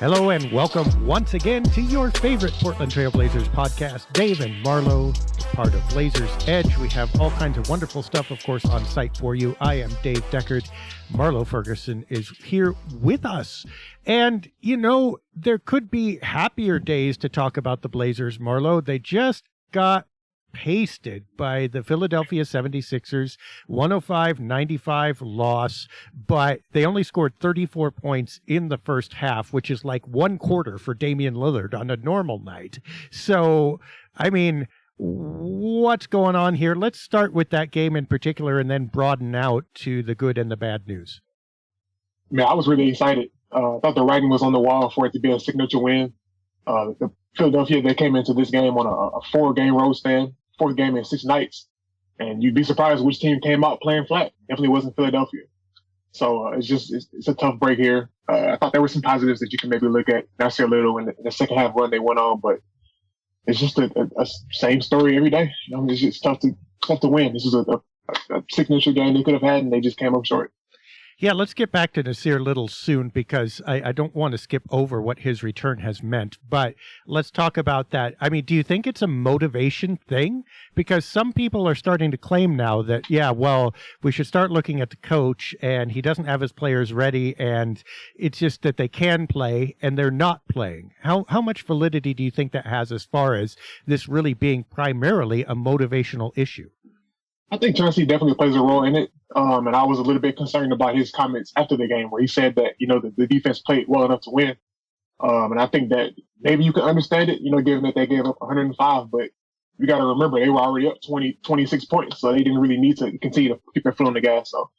Hello and welcome once again to your favorite Portland Trail Blazers podcast, Dave and Marlow, part of Blazers Edge. We have all kinds of wonderful stuff, of course, on site for you. I am Dave Deckard. Marlow Ferguson is here with us. And, you know, there could be happier days to talk about the Blazers, Marlow. They just got pasted by the Philadelphia 76ers, 105-95 loss, but they only scored 34 points in the first half, which is like one quarter for Damian Lillard on a normal night. So, I mean, what's going on here? Let's start with that game in particular and then broaden out to the good and the bad news. Man, I was really excited. I thought the writing was on the wall for it to be a signature win. The Philadelphia, they came into this game on a four-game road stand. Fourth game in 6 nights, and you'd be surprised which team came out playing flat. Definitely wasn't Philadelphia. So it's a tough break here. I thought there were some positives that you can maybe look at. Not so little in the second half run they went on, but it's just a same story every day. You know, it's just tough to win. This is a signature game they could have had, and they just came up short. Yeah, let's get back to Nasir Little soon because I don't want to skip over what his return has meant, but let's talk about that. I mean, do you think it's a motivation thing? Because some people are starting to claim now that, yeah, well, we should start looking at the coach and he doesn't have his players ready and it's just that they can play and they're not playing. How much validity do you think that has as far as this really being primarily a motivational issue? I think Chauncey definitely plays a role in it. And I was a little bit concerned about his comments after the game where he said that, you know, the defense played well enough to win. And I think that maybe you can understand it, you know, given that they gave up 105, but you got to remember they were already up 26 points. So they didn't really need to continue to keep their foot on the gas. So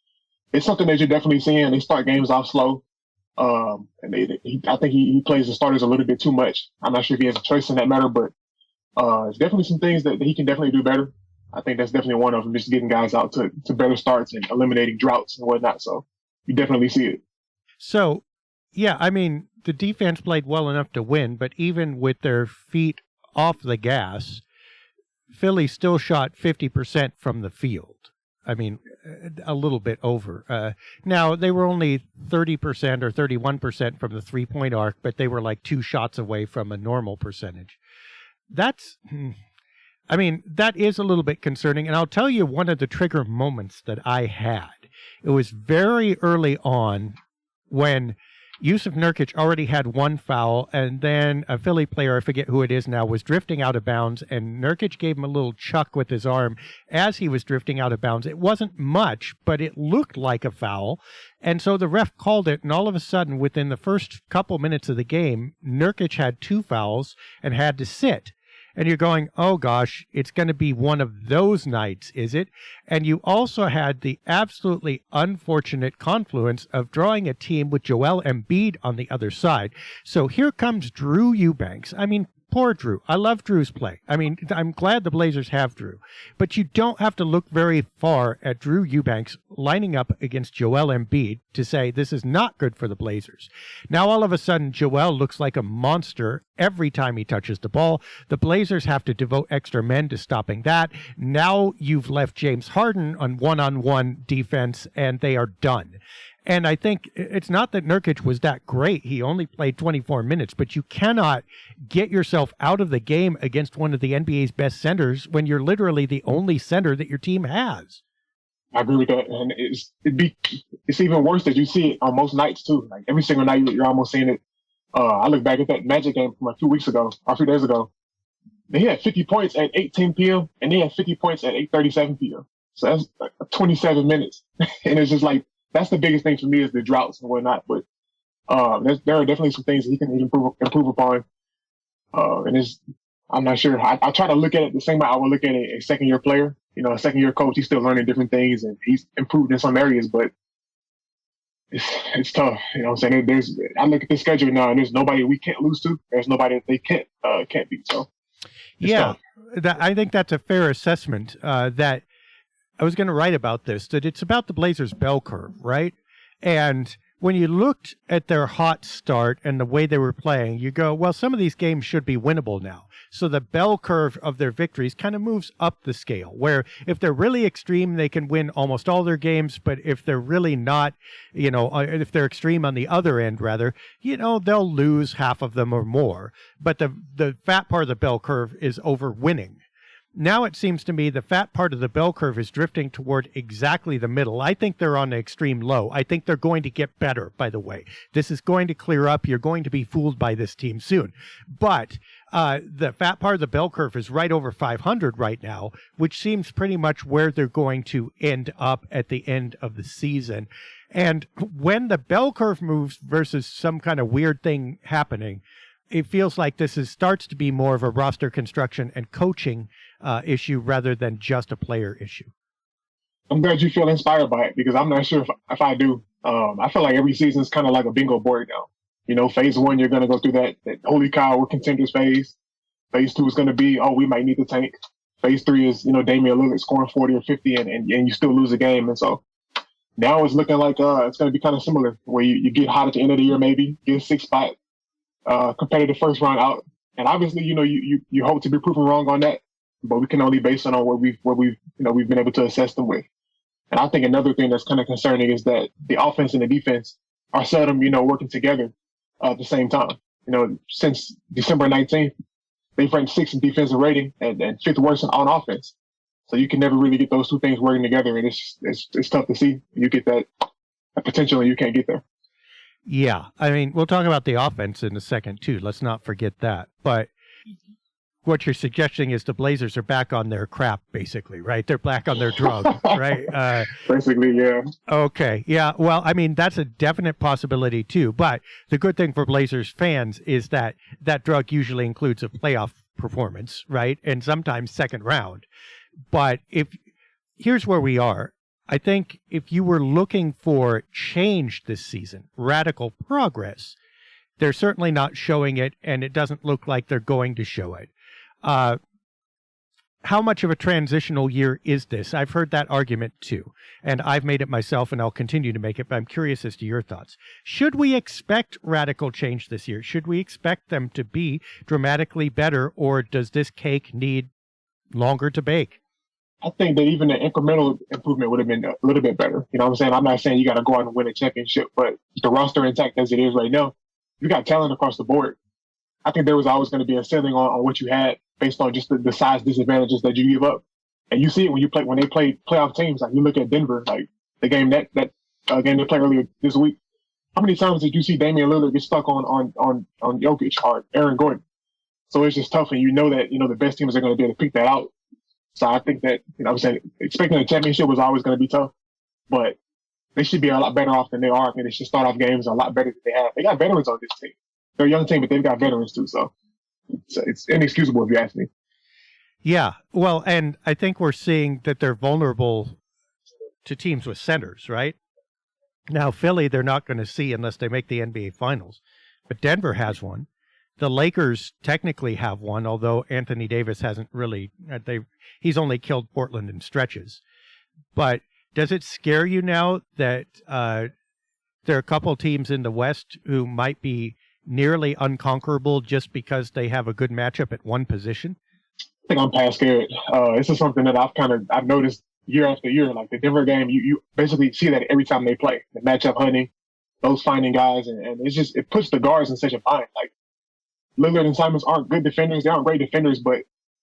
it's something that you're definitely seeing. They start games off slow. And I think he plays the starters a little bit too much. I'm not sure if he has a choice in that matter, but it's definitely some things that he can definitely do better. I think that's definitely one of them, just getting guys out to better starts and eliminating droughts and whatnot. So you definitely see it. So, yeah, I mean, the defense played well enough to win, but even with their feet off the gas, Philly still shot 50% from the field. I mean, a little bit over. Now, they were only 30% or 31% from the three-point arc, but they were like 2 shots away from a normal percentage. I mean, that is a little bit concerning, and I'll tell you one of the trigger moments that I had. It was very early on when Jusuf Nurkic already had 1 foul, and then a Philly player, I forget who it is now, was drifting out of bounds, and Nurkic gave him a little chuck with his arm as he was drifting out of bounds. It wasn't much, but it looked like a foul, and so the ref called it, and all of a sudden, within the first couple minutes of the game, Nurkic had 2 fouls and had to sit. And you're going, oh gosh, it's going to be one of those nights, is it? And you also had the absolutely unfortunate confluence of drawing a team with Joel Embiid on the other side. So here comes Drew Eubanks. I mean, poor Drew. I love Drew's play. I mean, I'm glad the Blazers have Drew. But you don't have to look very far at Drew Eubanks lining up against Joel Embiid to say this is not good for the Blazers. Now, all of a sudden, Joel looks like a monster every time he touches the ball. The Blazers have to devote extra men to stopping that. Now you've left James Harden on one-on-one defense, and they are done. And I think it's not that Nurkic was that great. He only played 24 minutes, but you cannot get yourself out of the game against one of the NBA's best centers when you're literally the only center that your team has. I agree with that. And it's even worse that you see it on most nights too. Like every single night you're almost seeing it. I look back at that Magic game from a few days ago. They had 50 points at 8:10 p.m. and they had 50 points at 8:37 p.m. So that's like 27 minutes. And it's just like, that's the biggest thing for me is the droughts and whatnot. But there are definitely some things that he can improve upon. And I'm not sure. I try to look at it the same way I would look at a second-year player. You know, a second-year coach, he's still learning different things, and he's improved in some areas, but it's tough. You know what I'm saying? I look at the schedule now, and there's nobody we can't lose to. There's nobody that they can't beat. So yeah, I think that's a fair assessment. That I was going to write about this, that it's about the Blazers' bell curve, right? And when you looked at their hot start and the way they were playing, you go, well, some of these games should be winnable now. So the bell curve of their victories kind of moves up the scale, where if they're really extreme, they can win almost all their games. But if they're really not, if they're extreme on the other end, rather, they'll lose half of them or more. But the fat part of the bell curve is over winning. Now it seems to me the fat part of the bell curve is drifting toward exactly the middle. I think they're on the extreme low. I think they're going to get better, by the way. This is going to clear up. You're going to be fooled by this team soon. But the fat part of the bell curve is right over 500 right now, which seems pretty much where they're going to end up at the end of the season. And when the bell curve moves versus some kind of weird thing happening, it feels like this starts to be more of a roster construction and coaching issue rather than just a player issue. I'm glad you feel inspired by it, because I'm not sure if I do. I feel like every season is kind of like a bingo board now. Phase 1, you're going to go through that holy cow, we're contenders phase. Phase 2 is going to be, we might need to tank. Phase 3 is, Damian Lillard scoring 40 or 50 and you still lose a game. And so now it's looking like it's going to be kind of similar, where you get hot at the end of the year, maybe get a 6th spot, competitive first round out. And obviously, you hope to be proven wrong on that, but we can only base it on what we've been able to assess them with. And I think another thing that's kind of concerning is that the offense and the defense are seldom, working together at the same time. Since December 19th, they've ranked 6th in defensive rating and 5th worst on offense. So you can never really get those two things working together, and it's tough to see. You get that potential and you can't get there. Yeah, I mean, we'll talk about the offense in a second too. Let's not forget that. But what you're suggesting is the Blazers are back on their crap, basically, right? They're back on their drug, right? Basically, yeah. Okay, yeah. Well, I mean, that's a definite possibility too. But the good thing for Blazers fans is that drug usually includes a playoff performance, right? And sometimes second round. But here's where we are. I think if you were looking for change this season, radical progress, they're certainly not showing it, and it doesn't look like they're going to show it. How much of a transitional year is this? I've heard that argument too, and I've made it myself, and I'll continue to make it, but I'm curious as to your thoughts. Should we expect radical change this year? Should we expect them to be dramatically better, or does this cake need longer to bake? I think that even an incremental improvement would have been a little bit better. You know what I'm saying? I'm not saying you got to go out and win a championship, but the roster intact as it is right now, you got talent across the board. I think there was always going to be a ceiling on what you had based on just the size disadvantages that you give up. And you see it when they play playoff teams. Like you look at Denver, like the game that game they played earlier this week. How many times did you see Damian Lillard get stuck on Jokic or Aaron Gordon? So it's just tough, and that the best teams are going to be able to pick that out. So I think that, I'm saying expecting a championship was always going to be tough, but they should be a lot better off than they are. And they should start off games a lot better than they have. They got veterans on this team. They're a young team, but they've got veterans too. So it's inexcusable if you ask me. Yeah. Well, and I think we're seeing that they're vulnerable to teams with centers, right? Now, Philly, they're not going to see unless they make the NBA Finals, but Denver has one. The Lakers technically have one, although Anthony Davis hasn't really, he's only killed Portland in stretches. But does it scare you now that there are a couple teams in the West who might be nearly unconquerable just because they have a good matchup at one position? I think I'm past scared. This is something that I've noticed year after year. Like the Denver game, you basically see that every time they play. The matchup hunting, those finding guys, and it puts the guards in such a bind. Like Lillard and Simons aren't good defenders. They aren't great defenders, but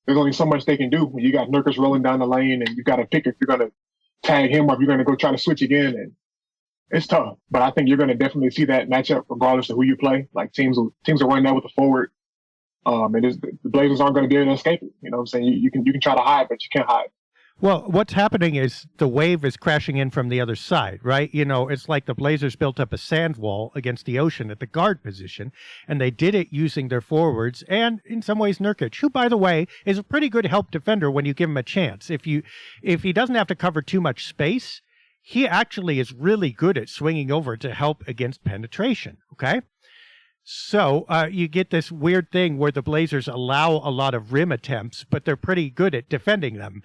there's only so much they can do when you got Nurkic rolling down the lane and you got to pick if you're going to tag him or if you're going to go try to switch again. And it's tough, but I think you're going to definitely see that matchup regardless of who you play. Like teams will run that with the forward. The Blazers aren't going to be able to escape it. You know what I'm saying? You can try to hide, but you can't hide. Well, what's happening is the wave is crashing in from the other side, right? It's like the Blazers built up a sand wall against the ocean at the guard position, and they did it using their forwards and, in some ways, Nurkic, who, by the way, is a pretty good help defender when you give him a chance. If he doesn't have to cover too much space, he actually is really good at swinging over to help against penetration, okay? So you get this weird thing where the Blazers allow a lot of rim attempts, but they're pretty good at defending them.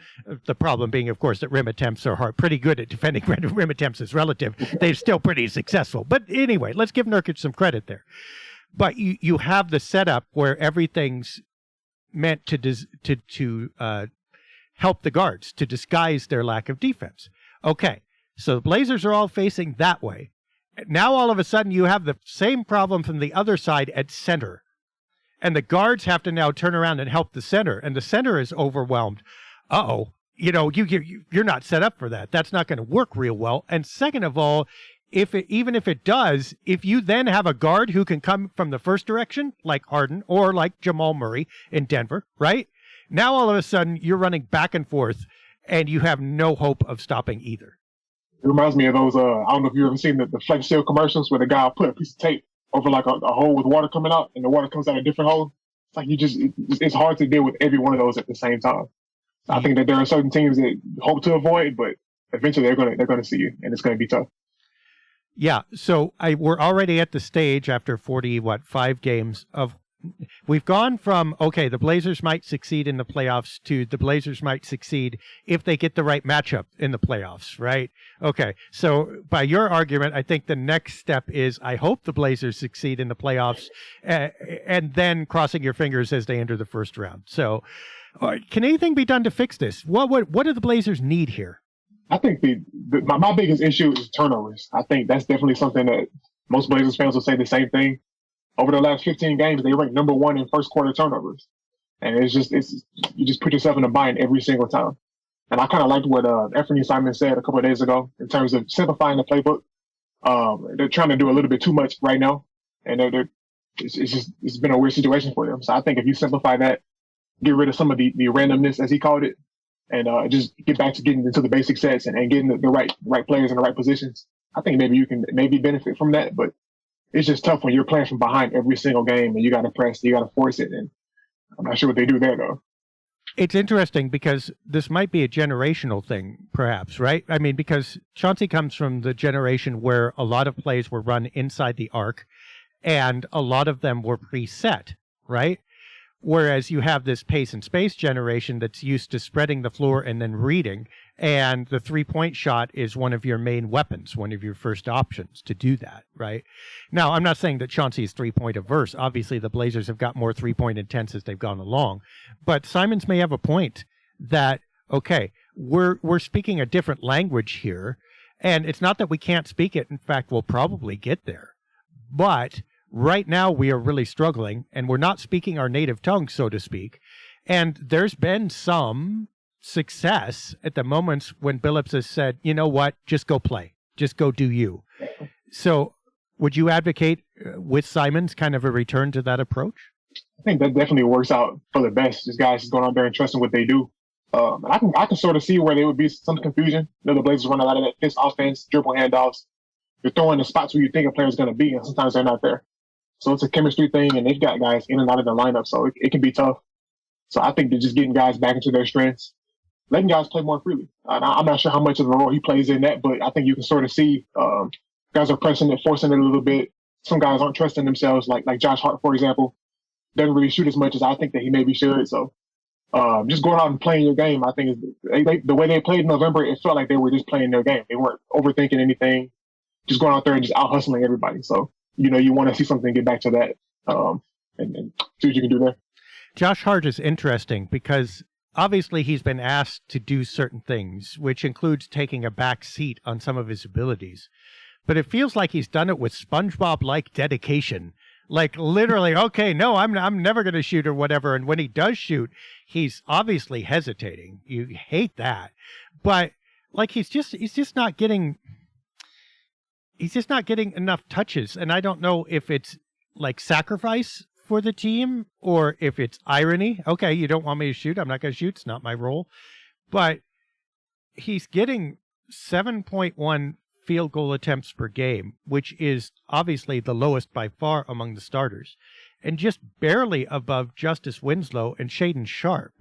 The problem being, of course, that rim attempts are hard. Pretty good at defending rim attempts is relative. They're still pretty successful. But anyway, let's give Nurkic some credit there. But you have the setup where everything's meant to help the guards, to disguise their lack of defense. Okay, so the Blazers are all facing that way. Now all of a sudden you have the same problem from the other side at center. And the guards have to now turn around and help the center. And the center is overwhelmed. Uh-oh. You're not set up for that. That's not going to work real well. And second of all, even if it does, if you then have a guard who can come from the first direction, like Harden or like Jamal Murray in Denver, right? Now all of a sudden you're running back and forth and you have no hope of stopping either. It reminds me of those, I don't know if you've ever seen the Flex Seal commercials where the guy will put a piece of tape over like a hole with water coming out and the water comes out a different hole. It's like it's hard to deal with every one of those at the same time. So I think that there are certain teams that hope to avoid, but eventually they're going to see you and it's going to be tough. Yeah. So we're already at the stage after 5 games of, we've gone from, okay, the Blazers might succeed in the playoffs to the Blazers might succeed if they get the right matchup in the playoffs, right? Okay, so by your argument, I think the next step is I hope the Blazers succeed in the playoffs and then crossing your fingers as they enter the first round. So can anything be done to fix this? What do the Blazers need here? I think my biggest issue is turnovers. I think that's definitely something that most Blazers fans will say the same thing. Over the last 15 games, they ranked number 1 in first quarter turnovers. And you just put yourself in a bind every single time. And I kind of liked what Anfernee Simons said a couple of days ago in terms of simplifying the playbook. They're trying to do a little bit too much right now. And it's been a weird situation for them. So I think if you simplify that, get rid of some of the randomness, as he called it, and just get back to getting into the basic sets and getting the right players in the right positions, I think maybe you can benefit from that. But it's just tough when you're playing from behind every single game and you got to press, you got to force it. And I'm not sure what they do there, though. It's interesting because this might be a generational thing, perhaps, right? I mean, because Chauncey comes from the generation where a lot of plays were run inside the arc and a lot of them were preset, right? Whereas you have this pace and space generation that's used to spreading the floor and then reading. And the three-point shot is one of your main weapons, one of your first options to do that, right? Now, I'm not saying that Chauncey is three-point averse. Obviously, the Blazers have got more three-point intents as they've gone along. But Simons may have a point that, okay, we're speaking a different language here. And it's not that we can't speak it. In fact, we'll probably get there. But right now, we are really struggling, and we're not speaking our native tongue, so to speak. And there's been some success at the moments when Billups has said, you know what, just go play. Just go do you. So would you advocate with Simons kind of a return to that approach? I think that definitely works out for the best. These guys just going out there and trusting what they do. And I can sort of see where there would be some confusion. You know, the Blazers run a lot of that fist offense, dribble handoffs. You're throwing the spots where you think a player's going to be, and sometimes they're not there. So it's a chemistry thing, and they've got guys in and out of the lineup, so it can be tough. So I think they're just getting guys back into their strengths, letting guys play more freely. I'm not sure how much of a role he plays in that, but I think you can sort of see guys are pressing it, forcing it a little bit. Some guys aren't trusting themselves, like Josh Hart, for example, doesn't really shoot as much as I think that he maybe should. So just going out and playing your game, I think the way they played in November, it felt like they were just playing their game. They weren't overthinking anything, just going out there and just out hustling everybody. So, you know, you want to see something get back to that and see what you can do there. Josh Hart is interesting because obviously he's been asked to do certain things, which includes taking a back seat on some of his abilities. But it feels like he's done it with SpongeBob-like dedication. Like literally, okay, no, I'm never going to shoot or whatever. And when he does shoot, he's obviously hesitating. You hate that. But like he's just not getting enough touches. And I don't know if it's like sacrifice for the team or if it's irony. Okay, you don't want me to shoot. I'm not going to shoot. It's not my role. But he's getting 7.1 field goal attempts per game, which is obviously the lowest by far among the starters, and just barely above Justice Winslow and Shaedon Sharpe.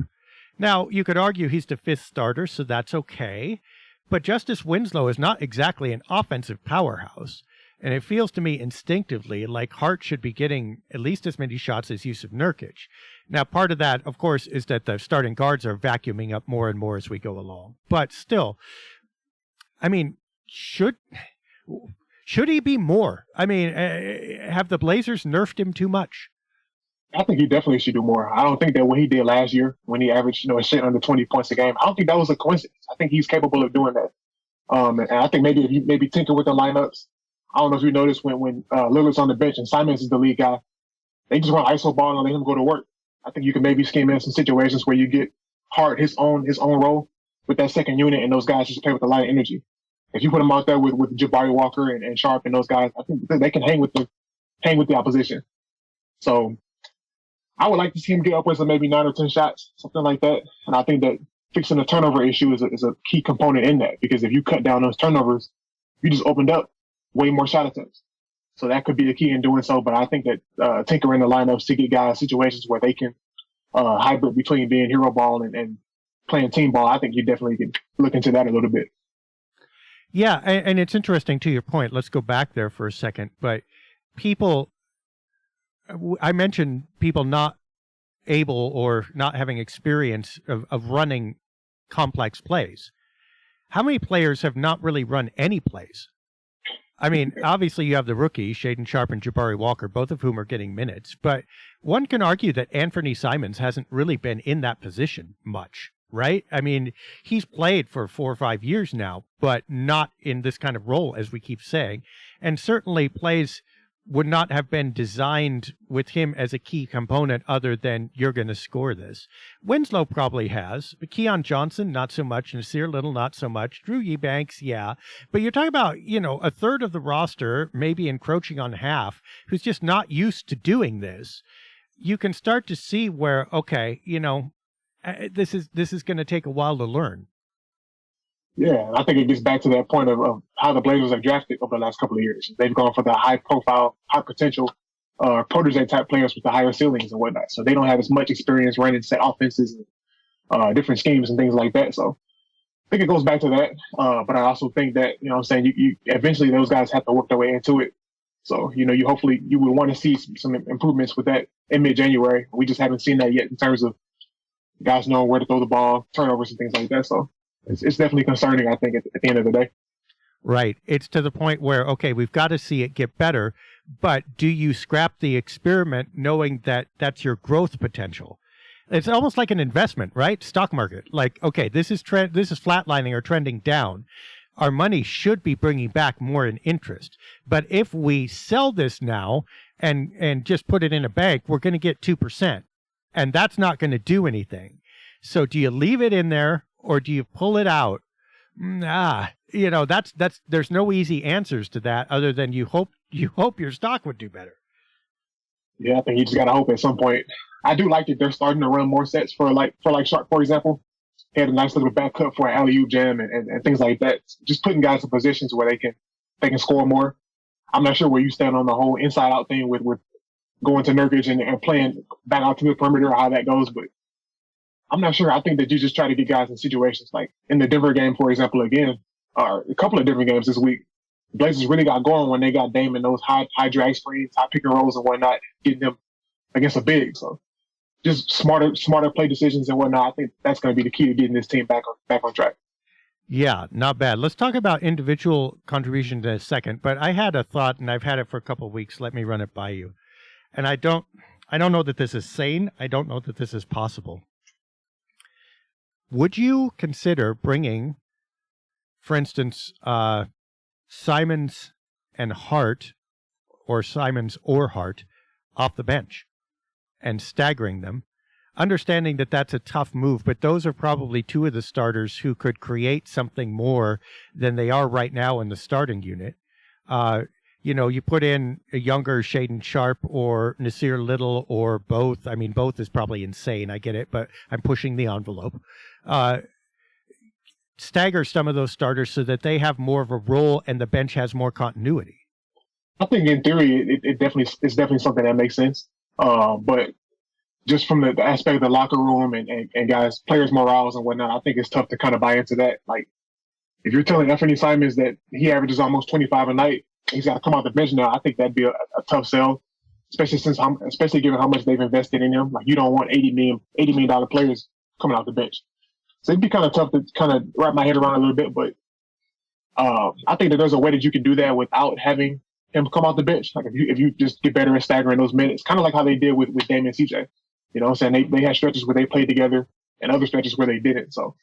Now, you could argue he's the fifth starter, so that's okay. But Justice Winslow is not exactly an offensive powerhouse. And it feels to me instinctively like Hart should be getting at least as many shots as Jusuf Nurkic. Now, part of that, of course, is that the starting guards are vacuuming up more and more as we go along. But still, I mean, should he be more? I mean, have the Blazers nerfed him too much? I think he definitely should do more. I don't think that what he did last year, when he averaged, a shit under 20 points a game, I don't think that was a coincidence. I think he's capable of doing that. And I think maybe if you maybe tinker with the lineups, I don't know if you noticed when Lillard's on the bench and Simons is the lead guy, they just run ISO ball and let him go to work. I think you can maybe scheme in some situations where you get Hart his own role with that second unit, and those guys just play with a lot of energy. If you put them out there with Jabari Walker and Sharp and those guys, I think they can hang with the opposition. So I would like to see him get upwards of maybe 9 or 10 shots, something like that. And I think that fixing the turnover issue is a key component in that, because if you cut down those turnovers, you just opened up way more shot attempts. So that could be a key in doing so. But I think that tinkering the lineups to get guys situations where they can hybrid between being hero ball and playing team ball, I think you definitely can look into that a little bit. Yeah, and it's interesting to your point. Let's go back there for a second. But I mentioned people not able or not having experience of running complex plays. How many players have not really run any plays? I mean, obviously you have the rookies, Shaedon Sharpe and Jabari Walker, both of whom are getting minutes. But one can argue that Anfernee Simons hasn't really been in that position much, right? I mean, he's played for 4 or 5 years now, but not in this kind of role, as we keep saying. And certainly plays would not have been designed with him as a key component other than you're going to score this. Winslow probably has, but Keon Johnson, not so much. Nasir Little, not so much. Drew Eubanks, yeah. But you're talking about, a third of the roster, maybe encroaching on half, who's just not used to doing this. You can start to see where, okay, this is going to take a while to learn. Yeah, I think it gets back to that point of how the Blazers have drafted over the last couple of years. They've gone for the high-profile, high-potential protege-type players with the higher ceilings and whatnot. So they don't have as much experience running set offenses and different schemes and things like that. So I think it goes back to that. But I also think that, you eventually those guys have to work their way into it. So, you would want to see some improvements with that in mid-January. We just haven't seen that yet in terms of guys knowing where to throw the ball, turnovers and things like that. So it's definitely concerning, I think, at the end of the day. Right. It's to the point where, okay, we've got to see it get better, but do you scrap the experiment knowing that that's your growth potential? It's almost like an investment, right? Stock market. Like, okay, this is flatlining or trending down. Our money should be bringing back more in interest. But if we sell this now and just put it in a bank, we're going to get 2%. And that's not going to do anything. So do you leave it in there or do you pull it out? There's no easy answers to that other than you hope your stock would do better. Yeah, I think you just got to hope at some point. I do like that they're starting to run more sets for Sharp, for example. He had a nice little back cut for an alley-oop jam and things like that. Just putting guys in positions where they can score more. I'm not sure where you stand on the whole inside-out thing with going to Nurkic and playing back out to the perimeter or how that goes, but I'm not sure. I think that you just try to get guys in situations like in the Denver game, for example, again, or a couple of different games this week. The Blazers really got going when they got Dame in those high drag screens, high pick and rolls and whatnot, getting them against a big. So just smarter play decisions and whatnot. I think that's going to be the key to getting this team back on track. Yeah, not bad. Let's talk about individual contribution in a second, but I had a thought and I've had it for a couple of weeks. Let me run it by you. And I don't know that this is sane. I don't know that this is possible. Would you consider bringing, for instance, Simons and Hart, or Simons or Hart, off the bench and staggering them, understanding that that's a tough move, but those are probably two of the starters who could create something more than they are right now in the starting unit. You put in a younger Shaedon Sharpe or Nasir Little or both. I mean, both is probably insane. I get it, but I'm pushing the envelope. Stagger some of those starters so that they have more of a role and the bench has more continuity. I think in theory, it's definitely something that makes sense. But just from the aspect of the locker room and guys, players' morales and whatnot, I think it's tough to kind of buy into that. Like, if you're telling Anfernee Simons that he averages almost 25 a night he's got to come off the bench now. I think that'd be a tough sell, especially given how much they've invested in him. Like, you don't want $80 million players coming off the bench. So it'd be kind of tough to kind of wrap my head around a little bit, but I think that there's a way that you can do that without having him come off the bench. Like, if you just get better at staggering those minutes, kind of like how they did with Damian and CJ. You know what I'm saying? They had stretches where they played together and other stretches where they didn't. So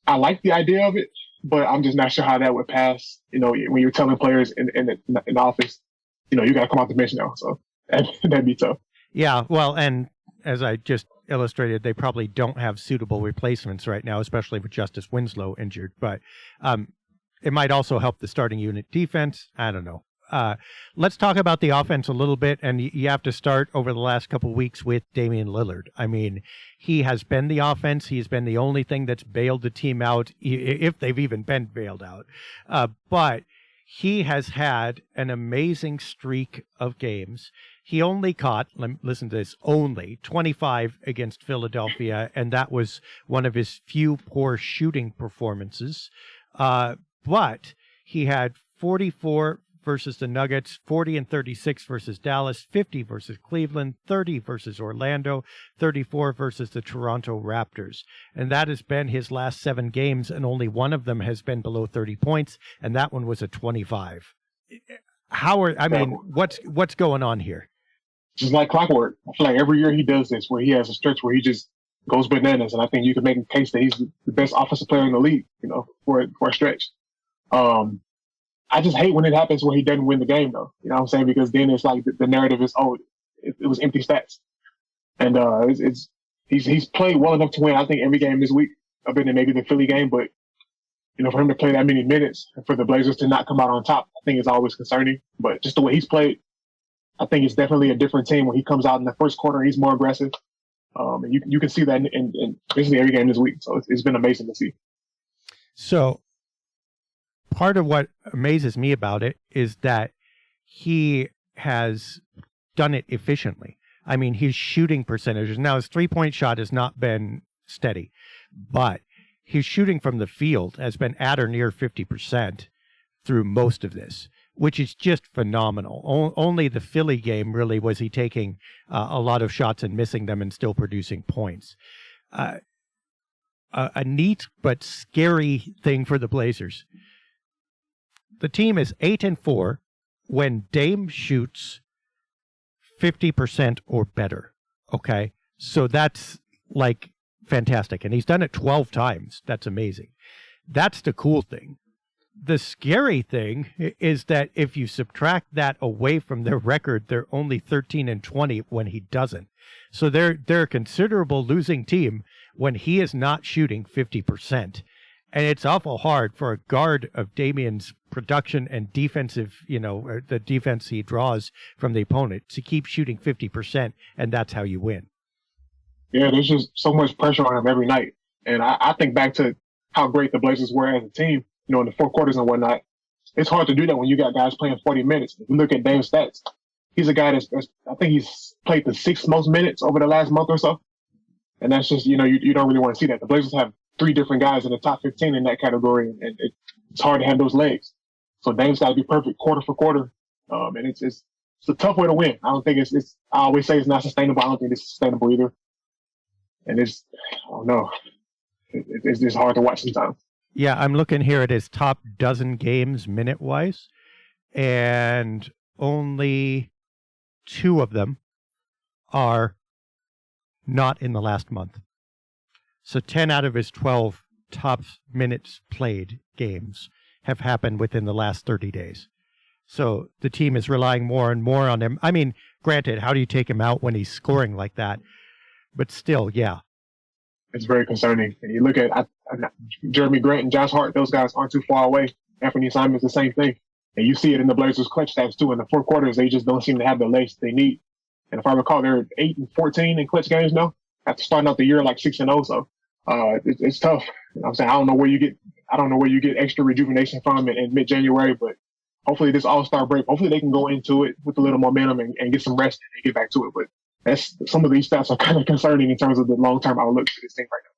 I like the idea of it, but I'm just not sure how that would pass. You know, when you're telling players in the office, you know, you got to come off the bench now. So that'd be tough. Yeah, well, and as I just illustrated, they probably don't have suitable replacements right now, especially with Justice Winslow injured. But it might also help the starting unit defense. I don't know. Let's talk about the offense a little bit, and you have to start over the last couple of weeks with Damian Lillard. I mean, he has been the offense. He's been the only thing that's bailed the team out, if they've even been bailed out. But he has had an amazing streak of games. He only caught, listen to this, only 25 against Philadelphia, and that was one of his few poor shooting performances. But he had 44 versus the Nuggets, 40 and 36 versus Dallas, 50 versus Cleveland, 30 versus Orlando, 34 versus the Toronto Raptors. And that has been his last 7 games, and only one of them has been below 30 points, and that one was a 25. What's going on here? Just like clockwork. I feel like every year he does this, where he has a stretch where he just goes bananas, and I think you can make a case that he's the best offensive player in the league, you know, for a stretch. I just hate when it happens where he doesn't win the game, though. You know what I'm saying? Because then it's like the narrative is, it was empty stats. And he's played well enough to win, I think, every game this week, other than maybe the Philly game. But, you know, for him to play that many minutes and for the Blazers to not come out on top, I think is always concerning. But just the way he's played, I think it's definitely a different team. When he comes out in the first quarter, he's more aggressive. And you can see that in basically every game this week. So it's been amazing to see. So part of what amazes me about it is that he has done it efficiently. I mean, his shooting percentages, now his three-point shot has not been steady, but his shooting from the field has been at or near 50% through most of this, which is just phenomenal. Only the Philly game really was he taking a lot of shots and missing them and still producing points. A neat but scary thing for the Blazers. The team is 8-4 when Dame shoots 50% or better. Okay, so that's like fantastic, and he's done it 12 times. That's amazing. That's the cool thing. The scary thing is that if you subtract that away from their record, they're only 13-20 when he doesn't. So they're a considerable losing team when he is not shooting 50%. And it's awful hard for a guard of Damian's production and defensive, the defense he draws from the opponent to keep shooting 50%, and that's how you win. Yeah, there's just so much pressure on him every night. And I think back to how great the Blazers were as a team, in the fourth quarters and whatnot. It's hard to do that when you got guys playing 40 minutes. If you look at Dame's stats, he's a guy I think he's played the 6th most minutes over the last month or so. And that's just, you don't really want to see that. The Blazers have 3 different guys in the top 15 in that category, and it's hard to have those legs. So Dame's got to be perfect quarter for quarter. And it's a tough way to win. I don't think it's I always say it's not sustainable. I don't think it's sustainable either. And I don't know. It's just hard to watch sometimes. Yeah, I'm looking here at his top dozen games minute-wise, and only 2 of them are not in the last month. So 10 out of his 12 top minutes played games have happened within the last 30 days. So the team is relying more and more on him. I mean, granted, how do you take him out when he's scoring like that? But still, yeah. It's very concerning. And you look at Jeremy Grant and Josh Hart, those guys aren't too far away. Anfernee Simons, the same thing. And you see it in the Blazers' clutch stats, too. In the fourth quarters, they just don't seem to have the legs they need. And if I recall, they're 8-14 in clutch games now, after starting out the year like 6-0. So it's tough. I'm saying I don't know where you get extra rejuvenation from in mid-January, but hopefully this All-Star break, hopefully they can go into it with a little momentum and get some rest and get back to it. But some of these stats are kind of concerning in terms of the long-term outlook for this thing right now.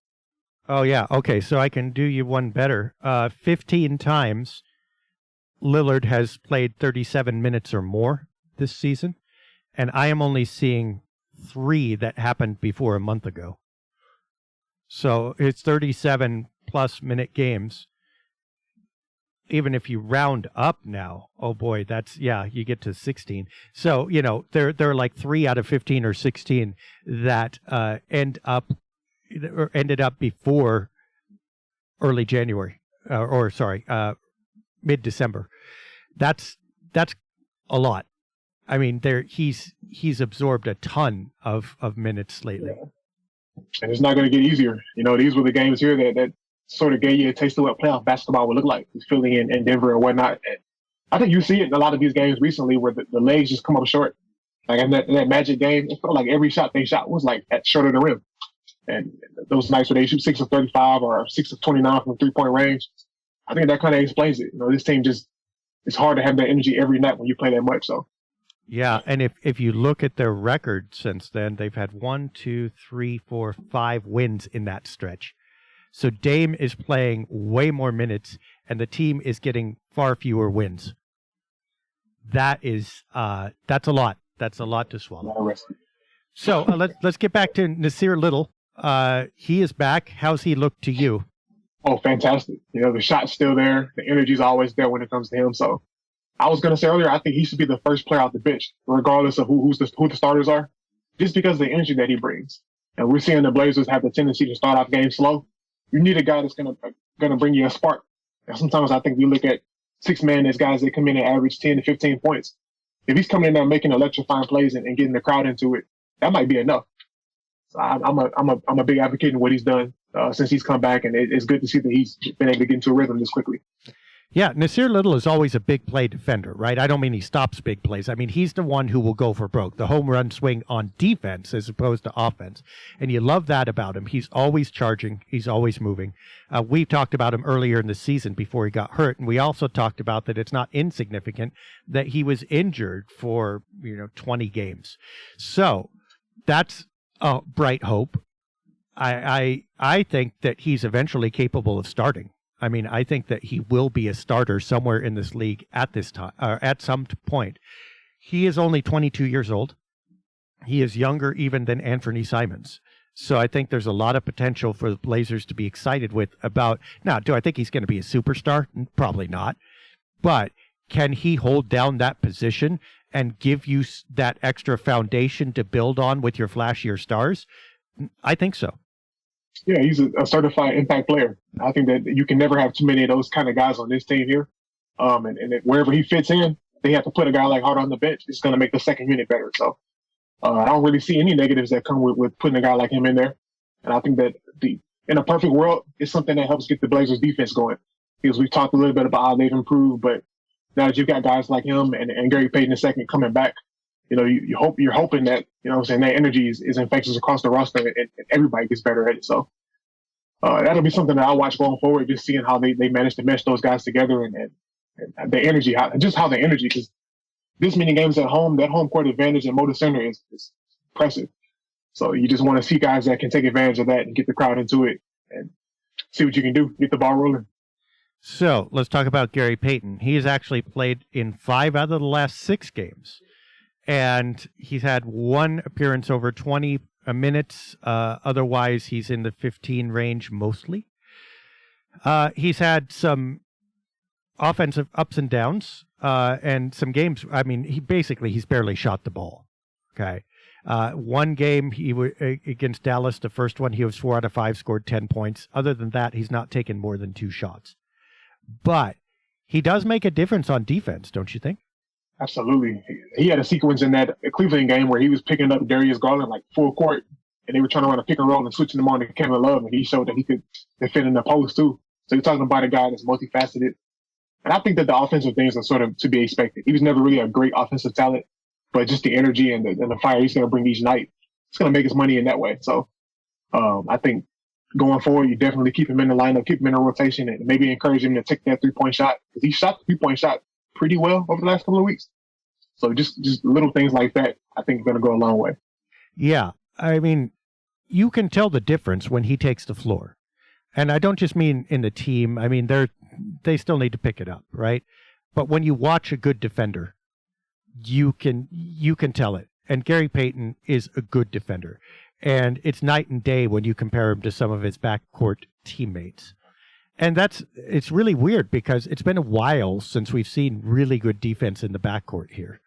Oh, yeah. Okay, so I can do you one better. 15 times Lillard has played 37 minutes or more this season, and I am only seeing 3 that happened before a month ago. So it's 37 plus minute games. Even if you round up now, oh boy, you get to 16. So, there are like 3 out of 15 or 16 that ended up before early January, mid-December. That's a lot. I mean, he's absorbed a ton of minutes lately. Yeah. And it's not going to get easier. These were the games here that sort of gave you a taste of what playoff basketball would look like, Philly and Denver and whatnot. And I think you see it in a lot of these games recently where the legs just come up short. Like in that Magic game, it felt like every shot they shot was like at short of the rim. And those nights where they shoot 6 of 35 or 6 of 29 from 3-point range, I think that kind of explains it. This team it's hard to have that energy every night when you play that much. So. Yeah, and if you look at their record since then, they've had 5 wins in that stretch. So Dame is playing way more minutes, and the team is getting far fewer wins. That's a lot. That's a lot to swallow. So let's get back to Nasir Little. He is back. How's he look to you? Oh, fantastic. The shot's still there. The energy's always there when it comes to him. So I was going to say earlier, I think he should be the first player off the bench, regardless of who the starters are, just because of the energy that he brings. And we're seeing the Blazers have the tendency to start off games slow. You need a guy that's going to bring you a spark. And sometimes I think we look at 6-man as guys that come in and average 10 to 15 points. If he's coming in there making electrifying plays and getting the crowd into it, that might be enough. So I'm a big advocate in what he's done since he's come back, and it's good to see that he's been able to get into a rhythm this quickly. Yeah, Nasir Little is always a big play defender, right? I don't mean he stops big plays. I mean, he's the one who will go for broke, the home run swing on defense as opposed to offense. And you love that about him. He's always charging. He's always moving. We talked about him earlier in the season before he got hurt. And we also talked about that it's not insignificant that he was injured for, 20 games. So that's a bright hope. I think that he's eventually capable of starting. I mean, I think that he will be a starter somewhere in this league at this time, or at some point. He is only 22 years old. He is younger even than Anfernee Simons. So I think there's a lot of potential for the Blazers to be excited with about. Now, do I think he's going to be a superstar? Probably not. But can he hold down that position and give you that extra foundation to build on with your flashier stars? I think so. Yeah, he's a certified impact player. I think that you can never have too many of those kind of guys on this team here. And wherever he fits in, they have to put a guy like Hart on the bench. It's going to make the second unit better. So I don't really see any negatives that come with putting a guy like him in there. And I think that in a perfect world, it's something that helps get the Blazers defense going. Because we've talked a little bit about how they've improved, but now that you've got guys like him and Gary Payton II coming back, you're hoping that, that energy is infectious across the roster and everybody gets better at it. So that'll be something that I'll watch going forward, just seeing how they manage to mesh those guys together and the energy, how the energy, because this many games at home, that home court advantage at Motor Center is impressive. So you just want to see guys that can take advantage of that and get the crowd into it and see what you can do, get the ball rolling. So let's talk about Gary Payton. He has actually played in 5 out of the last 6 games. And he's had 1 appearance over 20 minutes. Otherwise, he's in the 15 range mostly. He's had some offensive ups and downs and some games. I mean, he's barely shot the ball. Okay. 1 game against Dallas, the first one, he was 4 out of 5, scored 10 points. Other than that, he's not taken more than 2 shots. But he does make a difference on defense, don't you think? Absolutely. He had a sequence in that Cleveland game where he was picking up Darius Garland like full court, and they were trying to run a pick and roll and switching them on to Kevin Love, and he showed that he could defend in the post too. So you're talking about a guy that's multifaceted. And I think that the offensive things are sort of to be expected. He was never really a great offensive talent, but just the energy and the fire he's going to bring each night, it's going to make his money in that way. So I think going forward, you definitely keep him in the lineup, keep him in the rotation, and maybe encourage him to take that 3-point shot. Because he shot the 3-point shot pretty well over the last couple of weeks. So just little things like that, I think, are going to go a long way. Yeah. I mean, you can tell the difference when he takes the floor. And I don't just mean in the team. I mean, they still need to pick it up, right? but when you watch a good defender, you can tell it. And Gary Payton is a good defender. And it's night and day when you compare him to some of his backcourt teammates. And it's really weird because it's been a while since we've seen really good defense in the backcourt here.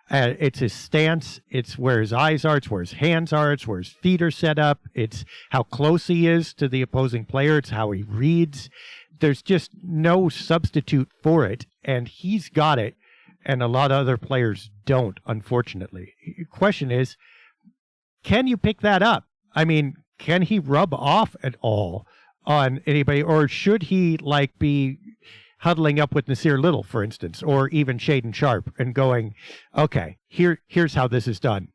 It's his stance, it's where his eyes are, it's where his hands are, it's where his feet are set up, it's how close he is to the opposing player, it's how he reads. There's just no substitute for it, and he's got it, and a lot of other players don't, unfortunately. The question is, can you pick that up? I mean, can he rub off at all on anybody, or should he be huddling up with Nasir Little, for instance, or even Shaedon Sharpe and going, okay, here's how this is done?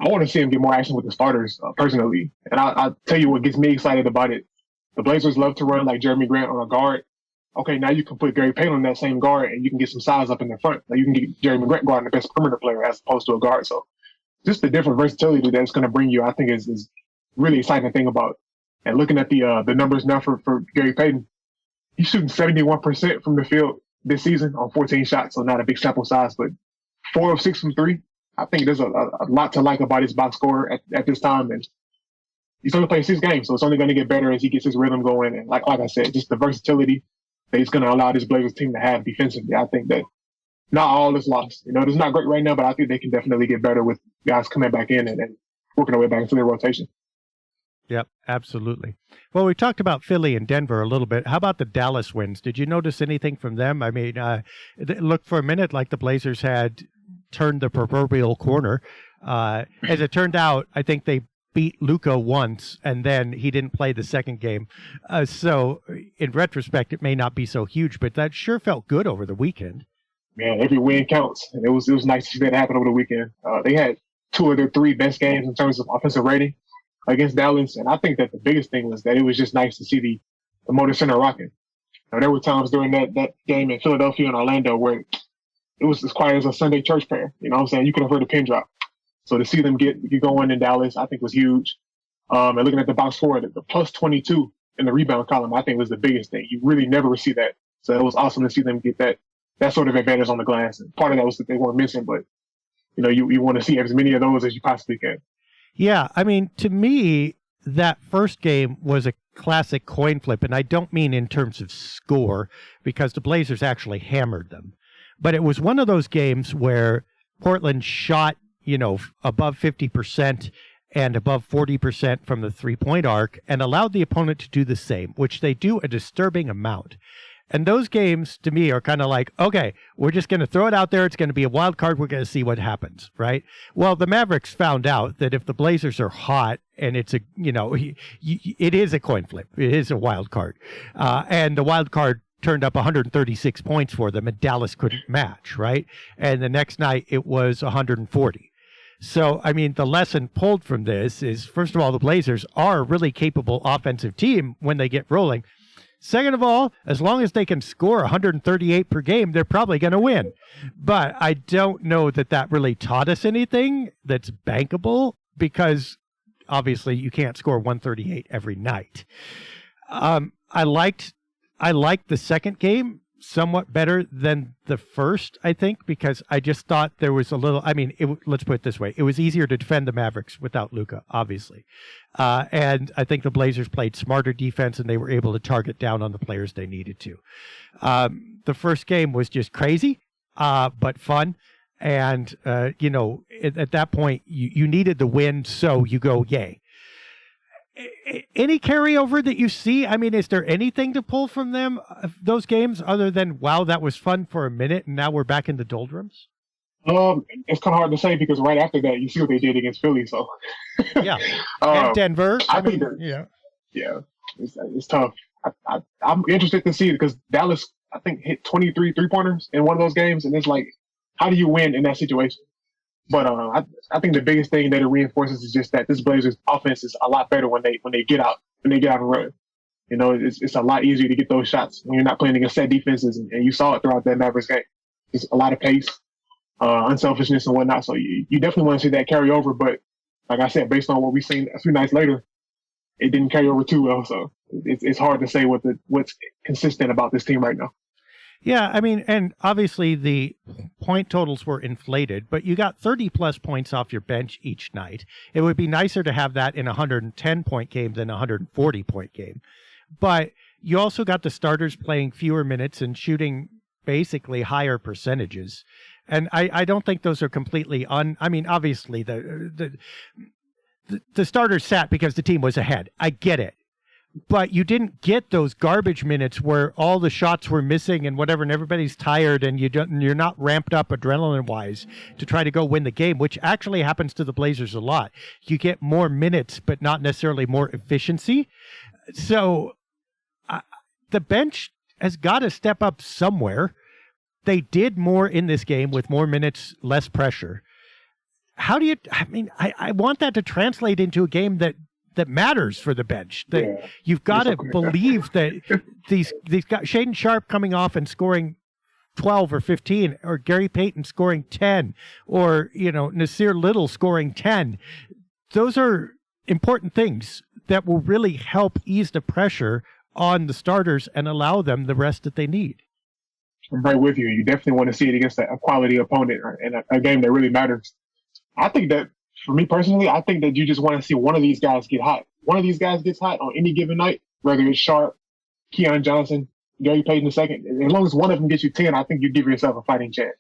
I want to see him get more action with the starters, personally. And I'll tell you what gets me excited about it. The Blazers love to run like Jeremy Grant on a guard. Okay, now you can put Gary Payton on that same guard and you can get some size up in the front. Like you can get Jeremy Grant guarding the best perimeter player as opposed to a guard. So just the different versatility that it's going to bring you, I think is really exciting thing about. And looking at the numbers now for Gary Payton, he's shooting 71% from the field this season on 14 shots, so not a big sample size, but 4 of 6 from 3. I think there's a lot to like about his box score at this time, and he's only played 6 games, so it's only going to get better as he gets his rhythm going. And like I said, just the versatility that he's going to allow this Blazers team to have defensively. I think that not all is lost. It's not great right now, but I think they can definitely get better with guys coming back in and working their way back into their rotation. Yep, absolutely. Well, we talked about Philly and Denver a little bit. How about the Dallas wins? Did you notice anything from them? I mean, it looked for a minute like the Blazers had turned the proverbial corner. As it turned out, I think they beat Luka once, and then he didn't play the second game. So in retrospect, it may not be so huge, but that sure felt good over the weekend. Man, every win counts. And it was nice to see that happen over the weekend. They had 2 of their 3 best games in terms of offensive rating against Dallas, and I think that the biggest thing was that it was just nice to see the Motor Center rocking. There were times during that game in Philadelphia and Orlando where it was as quiet as a Sunday church prayer. You know what I'm saying? You could have heard a pin drop. So to see them get going in Dallas, I think was huge. And looking at the box score, the plus 22 in the rebound column, I think was the biggest thing. You really never see that. So it was awesome to see them get that sort of advantage on the glass. And part of that was that they weren't missing, but you want to see as many of those as you possibly can. Yeah, I mean, to me, that first game was a classic coin flip, and I don't mean in terms of score, because the Blazers actually hammered them. But it was one of those games where Portland shot, above 50% and above 40% from the three-point arc and allowed the opponent to do the same, which they do a disturbing amount. And those games, to me, are kind of like, okay, we're just going to throw it out there. It's going to be a wild card. We're going to see what happens, right? Well, the Mavericks found out that if the Blazers are hot and it's it is a coin flip. It is a wild card. And the wild card turned up 136 points for them, and Dallas couldn't match, right? And the next night, it was 140. So, I mean, the lesson pulled from this is, first of all, the Blazers are a really capable offensive team when they get rolling. Second of all, as long as they can score 138 per game, they're probably going to win. But I don't know that really taught us anything that's bankable, because obviously you can't score 138 every night. I liked the second game somewhat better than the first, I think, because I just thought there was a little, let's put it this way. It was easier to defend the Mavericks without Luka, obviously. And I think the Blazers played smarter defense, and they were able to target down on the players they needed to. The first game was just crazy, but fun. And, at that point, you needed the win, so you go, yay. Any carryover that you see? I mean, is there anything to pull from them, those games, other than, wow, that was fun for a minute, and now we're back in the doldrums? It's kind of hard to say, because right after that, you see what they did against Philly. So yeah, and Denver. I think it's tough. I'm interested to see, because Dallas, I think, hit 23 3-pointers in one of those games, and it's like, how do you win in that situation? But I think the biggest thing that it reinforces is just that this Blazers offense is a lot better when they get out and run. It's a lot easier to get those shots when you're not playing against set defenses, and you saw it throughout that Mavericks game. It's a lot of pace, unselfishness, and whatnot. So you definitely want to see that carry over. But like I said, based on what we've seen a few nights later, it didn't carry over too well. So it's hard to say what's consistent about this team right now. Yeah, I mean, and obviously the point totals were inflated, but you got 30 plus points off your bench each night. It would be nicer to have that in a 110-point game than a 140-point game. But you also got the starters playing fewer minutes and shooting basically higher percentages. And I don't think those are completely I mean, obviously the starters sat because the team was ahead. I get it. But you didn't get those garbage minutes where all the shots were missing and whatever, and everybody's tired, and you're not ramped up adrenaline-wise to try to go win the game, which actually happens to the Blazers a lot. You get more minutes, but not necessarily more efficiency. So the bench has got to step up somewhere. They did more in this game with more minutes, less pressure. How do you? I mean, I want that to translate into a game that matters for the bench. That you've got to believe that these guys, Shaedon Sharpe coming off and scoring 12 or 15, or Gary Payton scoring 10, or Nasir Little scoring 10. Those are important things that will really help ease the pressure on the starters and allow them the rest that they need. I'm right with you. You definitely want to see it against a quality opponent in a game that really matters. I think that, for me personally, I think that you just want to see one of these guys get hot. One of these guys gets hot on any given night, whether it's Sharpe, Keon Johnson, Gary Payton II. As long as one of them gets you 10, I think you give yourself a fighting chance.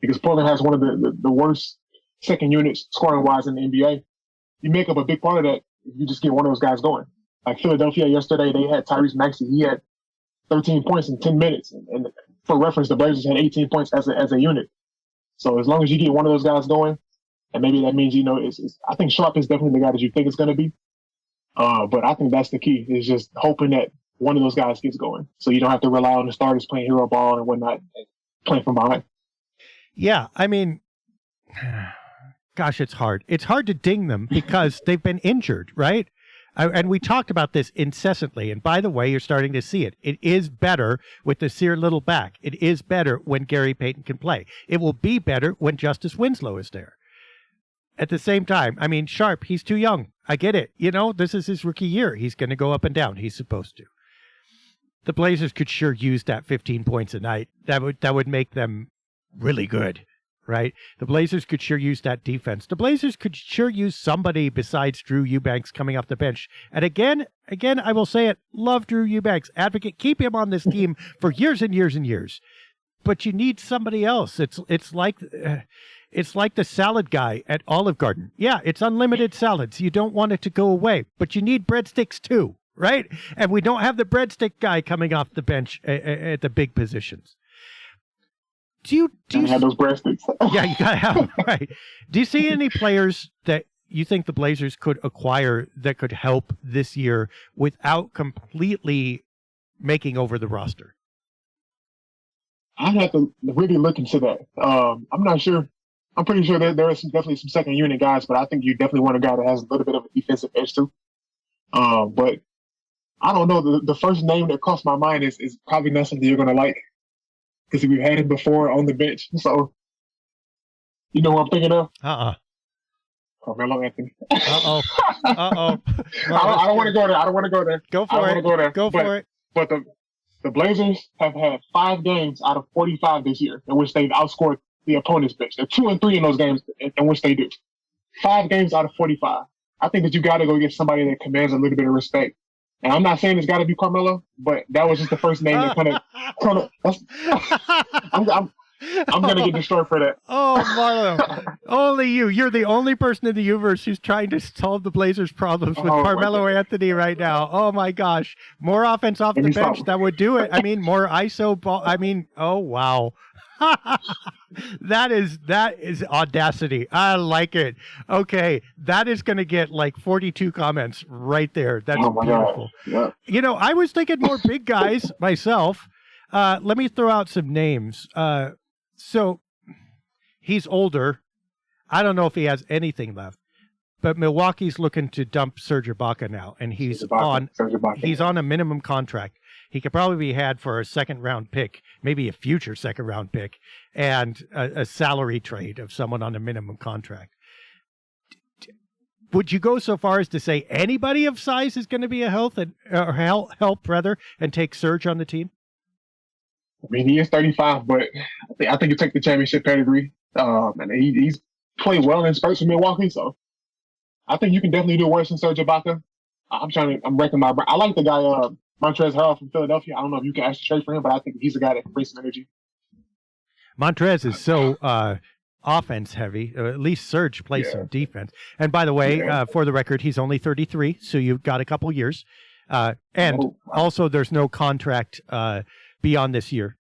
Because Portland has one of the worst second units scoring-wise in the NBA. You make up a big part of that if you just get one of those guys going. Like Philadelphia yesterday, they had Tyrese Maxey. He had 13 points in 10 minutes. And for reference, the Blazers had 18 points as a unit. So as long as you get one of those guys going, and maybe that means, I think Sharpe is definitely the guy that you think it's going to be. But I think that's the key, is just hoping that one of those guys gets going. So you don't have to rely on the starters playing hero ball and whatnot, and playing from behind. Yeah, I mean, gosh, it's hard. It's hard to ding them because they've been injured, right? And we talked about this incessantly. And by the way, you're starting to see it. It is better with Nasir Little back. It is better when Gary Payton can play. It will be better when Justice Winslow is there. At the same time, I mean, Sharpe, he's too young. I get it. This is his rookie year. He's going to go up and down. He's supposed to. The Blazers could sure use that 15 points a night. That would make them really good, right? The Blazers could sure use that defense. The Blazers could sure use somebody besides Drew Eubanks coming off the bench. And again, I will say it, love Drew Eubanks. Advocate, keep him on this team for years and years and years. But you need somebody else. It's like the salad guy at Olive Garden. Yeah, it's unlimited salads. You don't want it to go away, but you need breadsticks too, right? And we don't have the breadstick guy coming off the bench at the big positions. Do you have those breadsticks? Yeah, you gotta have them, right? Do you see any players that you think the Blazers could acquire that could help this year without completely making over the roster? I'd have to really look into that. I'm not sure. I'm pretty sure that there are definitely some second unit guys, but I think you definitely want a guy that has a little bit of a defensive edge too. But I don't know. The first name that crossed my mind is probably not something you're going to like, because we've had him before on the bench. So, you know what I'm thinking of? Carmelo Anthony. Uh-oh. I don't want to go there. I don't want to go there. Go for it. Go for it. But the Blazers have had 5 games out of 45 this year in which they've outscored the opponent's bench. They're 2-3 in those games in which they do. 5 games out of 45. I think that you got to go get somebody that commands a little bit of respect. And I'm not saying it's got to be Carmelo, but that was just the first name that kind of. I'm going to get destroyed for that. Oh, Marlow. Only you. You're the only person in the universe who's trying to solve the Blazers' problems with Carmelo Anthony right now. Oh, my gosh. More offense off the bench, that would do it. I mean, more ISO ball. I mean, oh, wow. That is audacity. I like it. Okay, that is going to get like 42 comments right there. That's beautiful. Yeah. I was thinking more big guys myself. Let me throw out some names. So he's older. I don't know if he has anything left, but Milwaukee's looking to dump Serge Ibaka now, and he's on a minimum contract. He could probably be had for a second-round pick, maybe a future second-round pick, and a salary trade of someone on a minimum contract. Would you go so far as to say anybody of size is going to be a help and take Serge on the team? I mean, he is 35, but I think he took the championship pedigree. And he's played well in spurts for Milwaukee, so I think you can definitely do worse than Serge Ibaka. I'm wrecking my brain. I like the guy, Montrezl Harrell from Philadelphia. I don't know if you can actually trade for him, but I think he's a guy that can bring some energy. Montrez is so offense heavy. At least Serge plays some defense. And by the way, for the record, he's only 33, so you've got a couple years. Also, there's no contract beyond this year,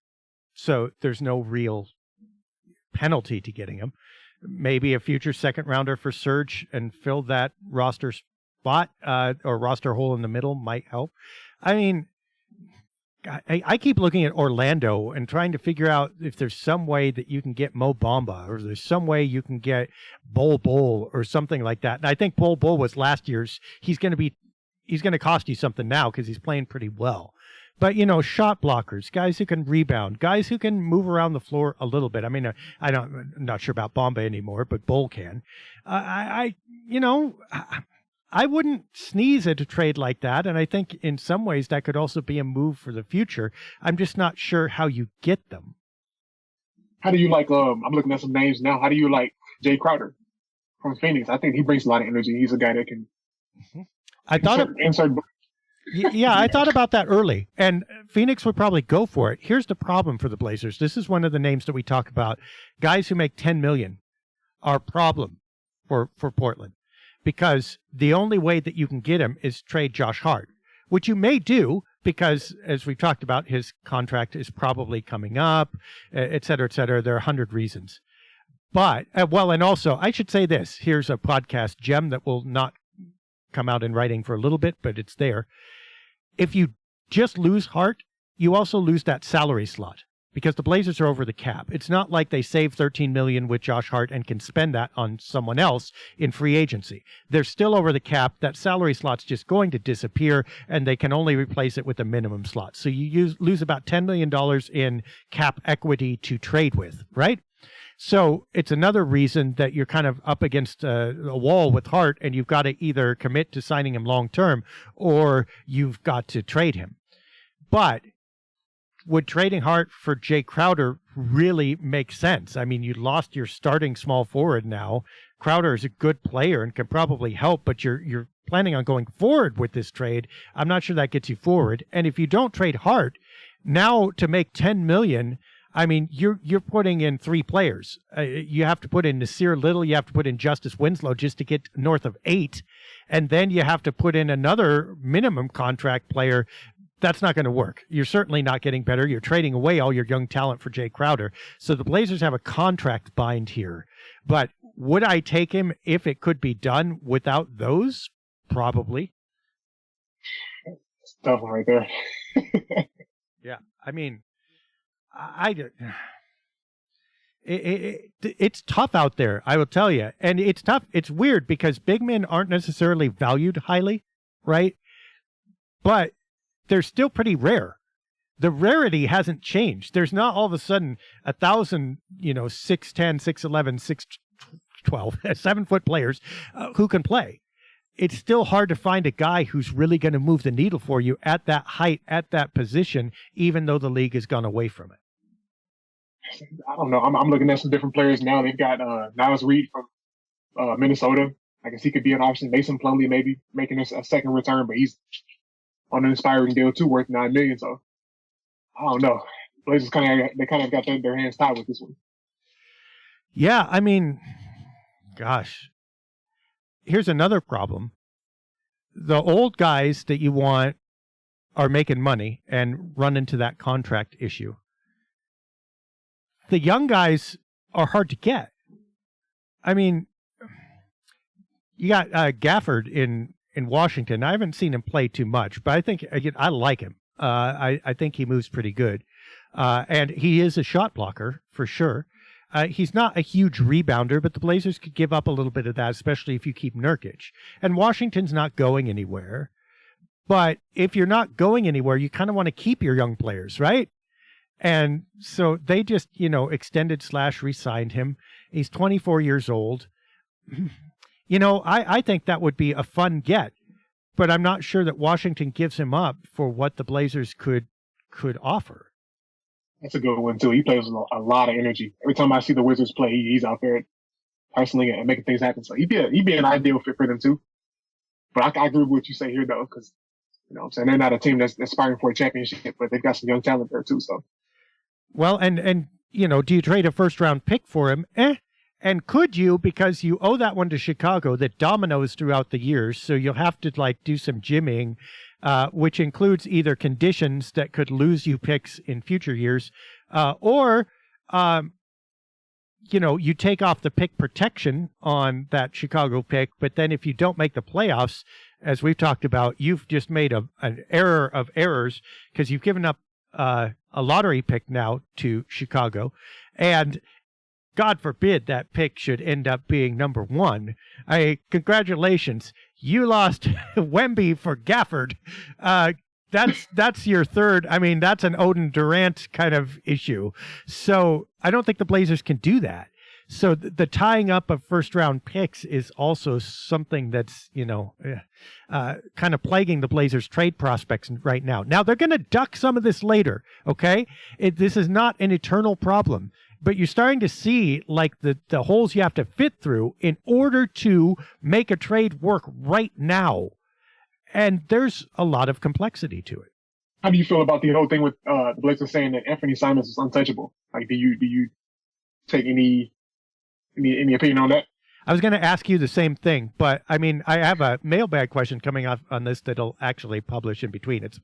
so there's no real penalty to getting him. Maybe a future second rounder for Serge and fill that roster spot or roster hole in the middle might help. I mean, I keep looking at Orlando and trying to figure out if there's some way that you can get Mo Bamba, or there's some way you can get Bol or something like that. And I think Bol was last year's. He's going to cost you something now because he's playing pretty well. But, shot blockers, guys who can rebound, guys who can move around the floor a little bit. I mean, I'm not sure about Bamba anymore, but Bol can. I wouldn't sneeze at a trade like that. And I think in some ways that could also be a move for the future. I'm just not sure how you get them. How do you like, I'm looking at some names now. How do you like Jay Crowder from Phoenix? I think he brings a lot of energy. He's a guy that can insert. Yeah, I thought about that early, and Phoenix would probably go for it. Here's the problem for the Blazers. This is one of the names that we talk about. Guys who make $10 million are a problem for Portland, because the only way that you can get him is trade Josh Hart, which you may do because, as we've talked about, his contract is probably coming up, et cetera, et cetera. There are 100 reasons. But, and also, I should say this. Here's a podcast gem that will not come out in writing for a little bit, but it's there. If you just lose Hart, you also lose that salary slot because the Blazers are over the cap. It's not like they save $13 million with Josh Hart and can spend that on someone else in free agency. They're still over the cap. That salary slot's just going to disappear, and they can only replace it with a minimum slot. So you lose about $10 million in cap equity to trade with, right? So it's another reason that you're kind of up against a wall with Hart, and you've got to either commit to signing him long-term or you've got to trade him. But would trading Hart for Jay Crowder really make sense? I mean, you lost your starting small forward now. Crowder is a good player and can probably help, but you're planning on going forward with this trade. I'm not sure that gets you forward. And if you don't trade Hart, now to make $10 million, I mean, you're putting in three players. You have to put in Nasir Little. You have to put in Justice Winslow just to get north of 8. And then you have to put in another minimum contract player. That's not going to work. You're certainly not getting better. You're trading away all your young talent for Jay Crowder. So the Blazers have a contract bind here. But would I take him if it could be done without those? Probably. It's tough one right there. Yeah. I mean, it's tough out there, I will tell you. And it's tough. It's weird because big men aren't necessarily valued highly, right? But they're still pretty rare. The rarity hasn't changed. There's not all of a sudden 1,000, 6'10", 6'11", 6'12", 7-foot players who can play. It's still hard to find a guy who's really going to move the needle for you at that height, at that position, even though the league has gone away from it. I don't know. I'm looking at some different players now. They've got Niles Reed from Minnesota. I guess he could be an option. Mason Plumlee maybe making a second return, but he's on an inspiring deal too, worth $9 million. So I don't know. Blazers kind of got their hands tied with this one. Yeah, I mean, gosh. Here's another problem. The old guys that you want are making money and run into that contract issue. The young guys are hard to get. I mean, you got Gafford in Washington. I haven't seen him play too much, but I think I like him. I think he moves pretty good. And he is a shot blocker for sure. He's not a huge rebounder, but the Blazers could give up a little bit of that, especially if you keep Nurkic. And Washington's not going anywhere. But if you're not going anywhere, you kind of want to keep your young players, right? And so they just, extended / re-signed him. He's 24 years old. I think that would be a fun get, but I'm not sure that Washington gives him up for what the Blazers could offer. That's a good one too. He plays with a lot of energy. Every time I see the Wizards play, he's out there hustling and making things happen. So he'd be an ideal fit for them too. But I agree with what you say here though, because you know what I'm saying, they're not a team that's aspiring for a championship, but they've got some young talent there too. So Well, and you know, do you trade a first round pick for him? And could you, because you owe that one to Chicago that dominoes throughout the years, so you'll have to like do some jimmying, which includes either conditions that could lose you picks in future years, or you know, you take off the pick protection on that Chicago pick, but then if you don't make the playoffs, as we've talked about, you've just made an error of errors because you've given up a lottery pick now to Chicago, and God forbid that pick should end up being number one. Congratulations, you lost Wemby for Gafford. That's your third. I mean, that's an Odin Durant kind of issue. So I don't think the Blazers can do that. So the tying up of first round picks is also something that's, you know, kind of plaguing the Blazers trade prospects right now. Now they're going to duck some of this later. Okay. This is not an eternal problem, but you're starting to see like the holes you have to fit through in order to make a trade work right now. And there's a lot of complexity to it. how do you feel about the whole thing with the Blazers saying that Anfernee Simons is untouchable? Like, do you take any opinion on that? I was going to ask you the same thing, but I mean, I have a mailbag question coming up on this that'll actually publish in between. It's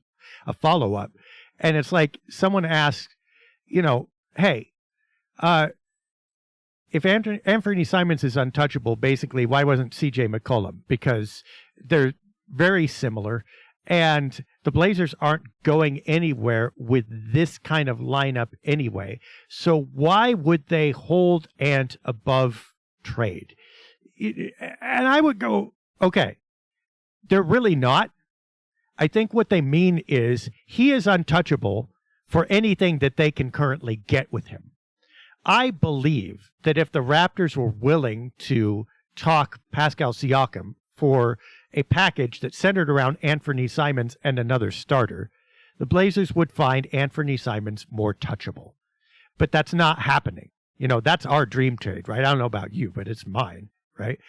a follow-up. And it's like someone asked, you know, hey, if Anfernee Simons is untouchable, basically, why wasn't CJ McCollum? Because they're very similar, and the Blazers aren't going anywhere with this kind of lineup anyway. So why would they hold Ant above trade? And I would go, okay, they're really not. I think what they mean is he is untouchable for anything that they can currently get with him. I believe that if the Raptors were willing to talk Pascal Siakam for a package that centered around Anfernee Simons and another starter, the Blazers would find Anfernee Simons more touchable. But that's not happening. You know, that's our dream trade, right? I don't know about you, but it's mine, right?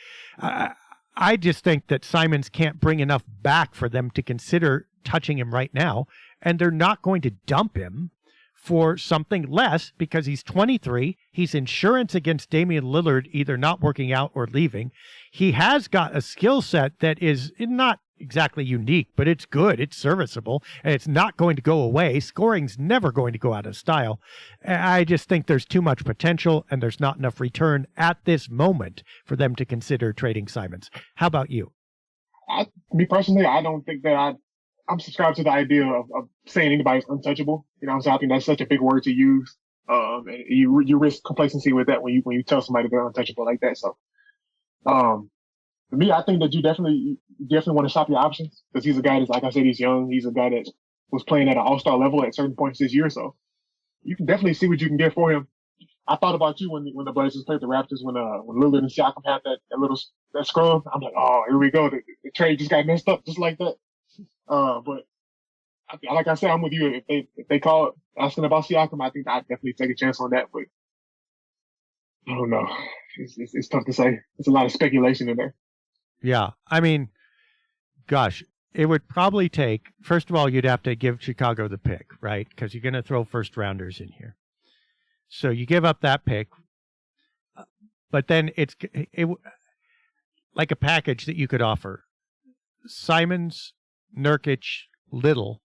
I just think that Simons can't bring enough back for them to consider touching him right now, and they're not going to dump him for something less because he's 23. He's insurance against Damian Lillard either not working out or leaving. He has got a skill set that is not exactly unique, but it's good, it's serviceable, and it's not going to go away. Scoring's never going to go out of style. I just think there's too much potential and there's not enough return at this moment for them to consider trading Simons. How about you? Me personally, I don't think that I'm subscribed to the idea of saying anybody's untouchable. You know what I'm saying? I think that's such a big word to use. And you risk complacency with that when you tell somebody they're untouchable like that. So, for me, I think that you definitely want to shop your options because he's a guy that's, like I said, he's young. He's a guy that was playing at an all-star level at certain points this year. So you can definitely see what you can get for him. I thought about you when the Blazers played the Raptors when Lillard and Siakam had that scrum. I'm like, oh, here we go. The trade just got messed up just like that. But like I said, I'm with you. If they call asking about Siakam, I think I'd definitely take a chance on that. But I don't know. It's tough to say. There's a lot of speculation in there. Yeah, I mean, gosh, it would probably take, first of all, you'd have to give Chicago the pick, right? Because you're going to throw first rounders in here. So you give up that pick, but then it's like a package that you could offer. Simons, Nurkic, Little.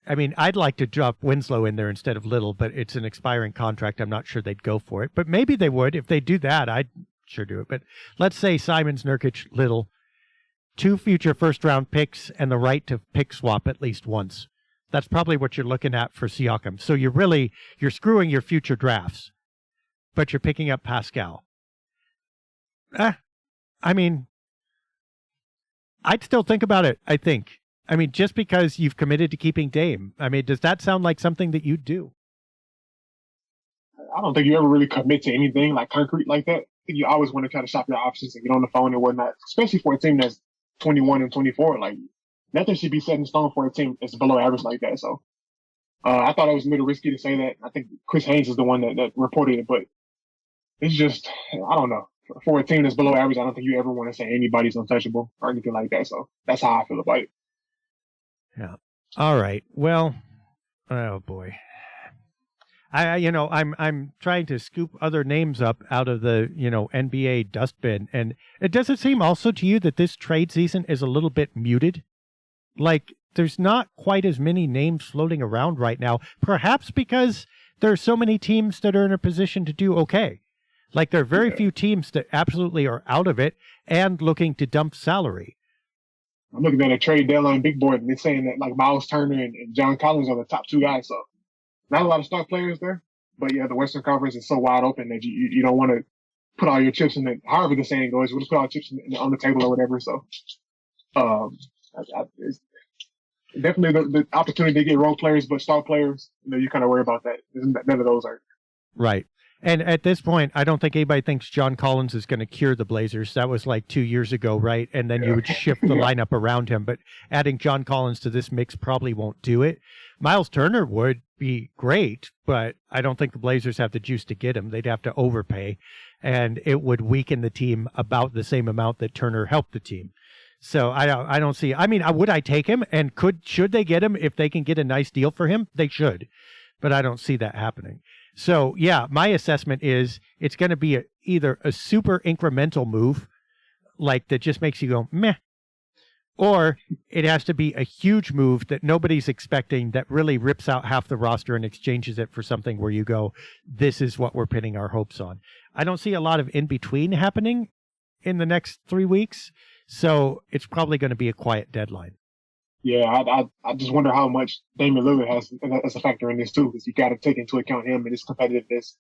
I mean, I'd like to drop Winslow in there instead of Little, but it's an expiring contract. I'm not sure they'd go for it, but maybe they would. If they do that, I'd sure do it. But let's say Simons, Nurkic, Little, 2 future first-round picks, and the right to pick swap at least once. That's probably what you're looking at for Siakam. So you're screwing your future drafts, but you're picking up Pascal. I mean, I'd still think about it, I think. I mean, just because you've committed to keeping Dame. I mean, does that sound like something that you'd do? I don't think you ever really commit to anything like concrete like that. I think you always want to try to shop your options and get on the phone and whatnot, especially for a team that's 21 and 24. Like, nothing should be set in stone for a team that's below average like that. So I thought it was a little risky to say that. I think Chris Haynes is the one that reported it, but it's just, I don't know. For a team that's below average, I don't think you ever want to say anybody's untouchable or anything like that. So that's how I feel about it. Yeah. All right. Well, oh boy. I'm trying to scoop other names up out of the, NBA dustbin. And it doesn't seem also to you that this trade season is a little bit muted. Like there's not quite as many names floating around right now, perhaps because there are so many teams that are in a position to do okay. Like there are very few teams that absolutely are out of it and looking to dump salary. I'm looking at a trade deadline big board and they're saying that like Miles Turner and John Collins are the top two guys. So not a lot of star players there, but yeah, the Western Conference is so wide open that you don't want to put all your chips in it. However the saying goes, we'll just put all chips on the table or whatever. So, it's definitely the opportunity to get role players, but star players, you kind of worry about that. None of those are. Right. And at this point, I don't think anybody thinks John Collins is going to cure the Blazers. That was like 2 years ago, right? And then you would shift the lineup around him. But adding John Collins to this mix probably won't do it. Miles Turner would be great, but I don't think the Blazers have the juice to get him. They'd have to overpay, and it would weaken the team about the same amount that Turner helped the team. So I don't see. I mean, would I take him? And should they get him if they can get a nice deal for him? They should, but I don't see that happening. So yeah, my assessment is it's going to be either a super incremental move, like that just makes you go meh, or it has to be a huge move that nobody's expecting that really rips out half the roster and exchanges it for something where you go, this is what we're pinning our hopes on. I don't see a lot of in between happening in the next 3 weeks. So it's probably going to be a quiet deadline. Yeah, I just wonder how much Damian Lillard has as a factor in this too, because you got to take into account him and his competitiveness,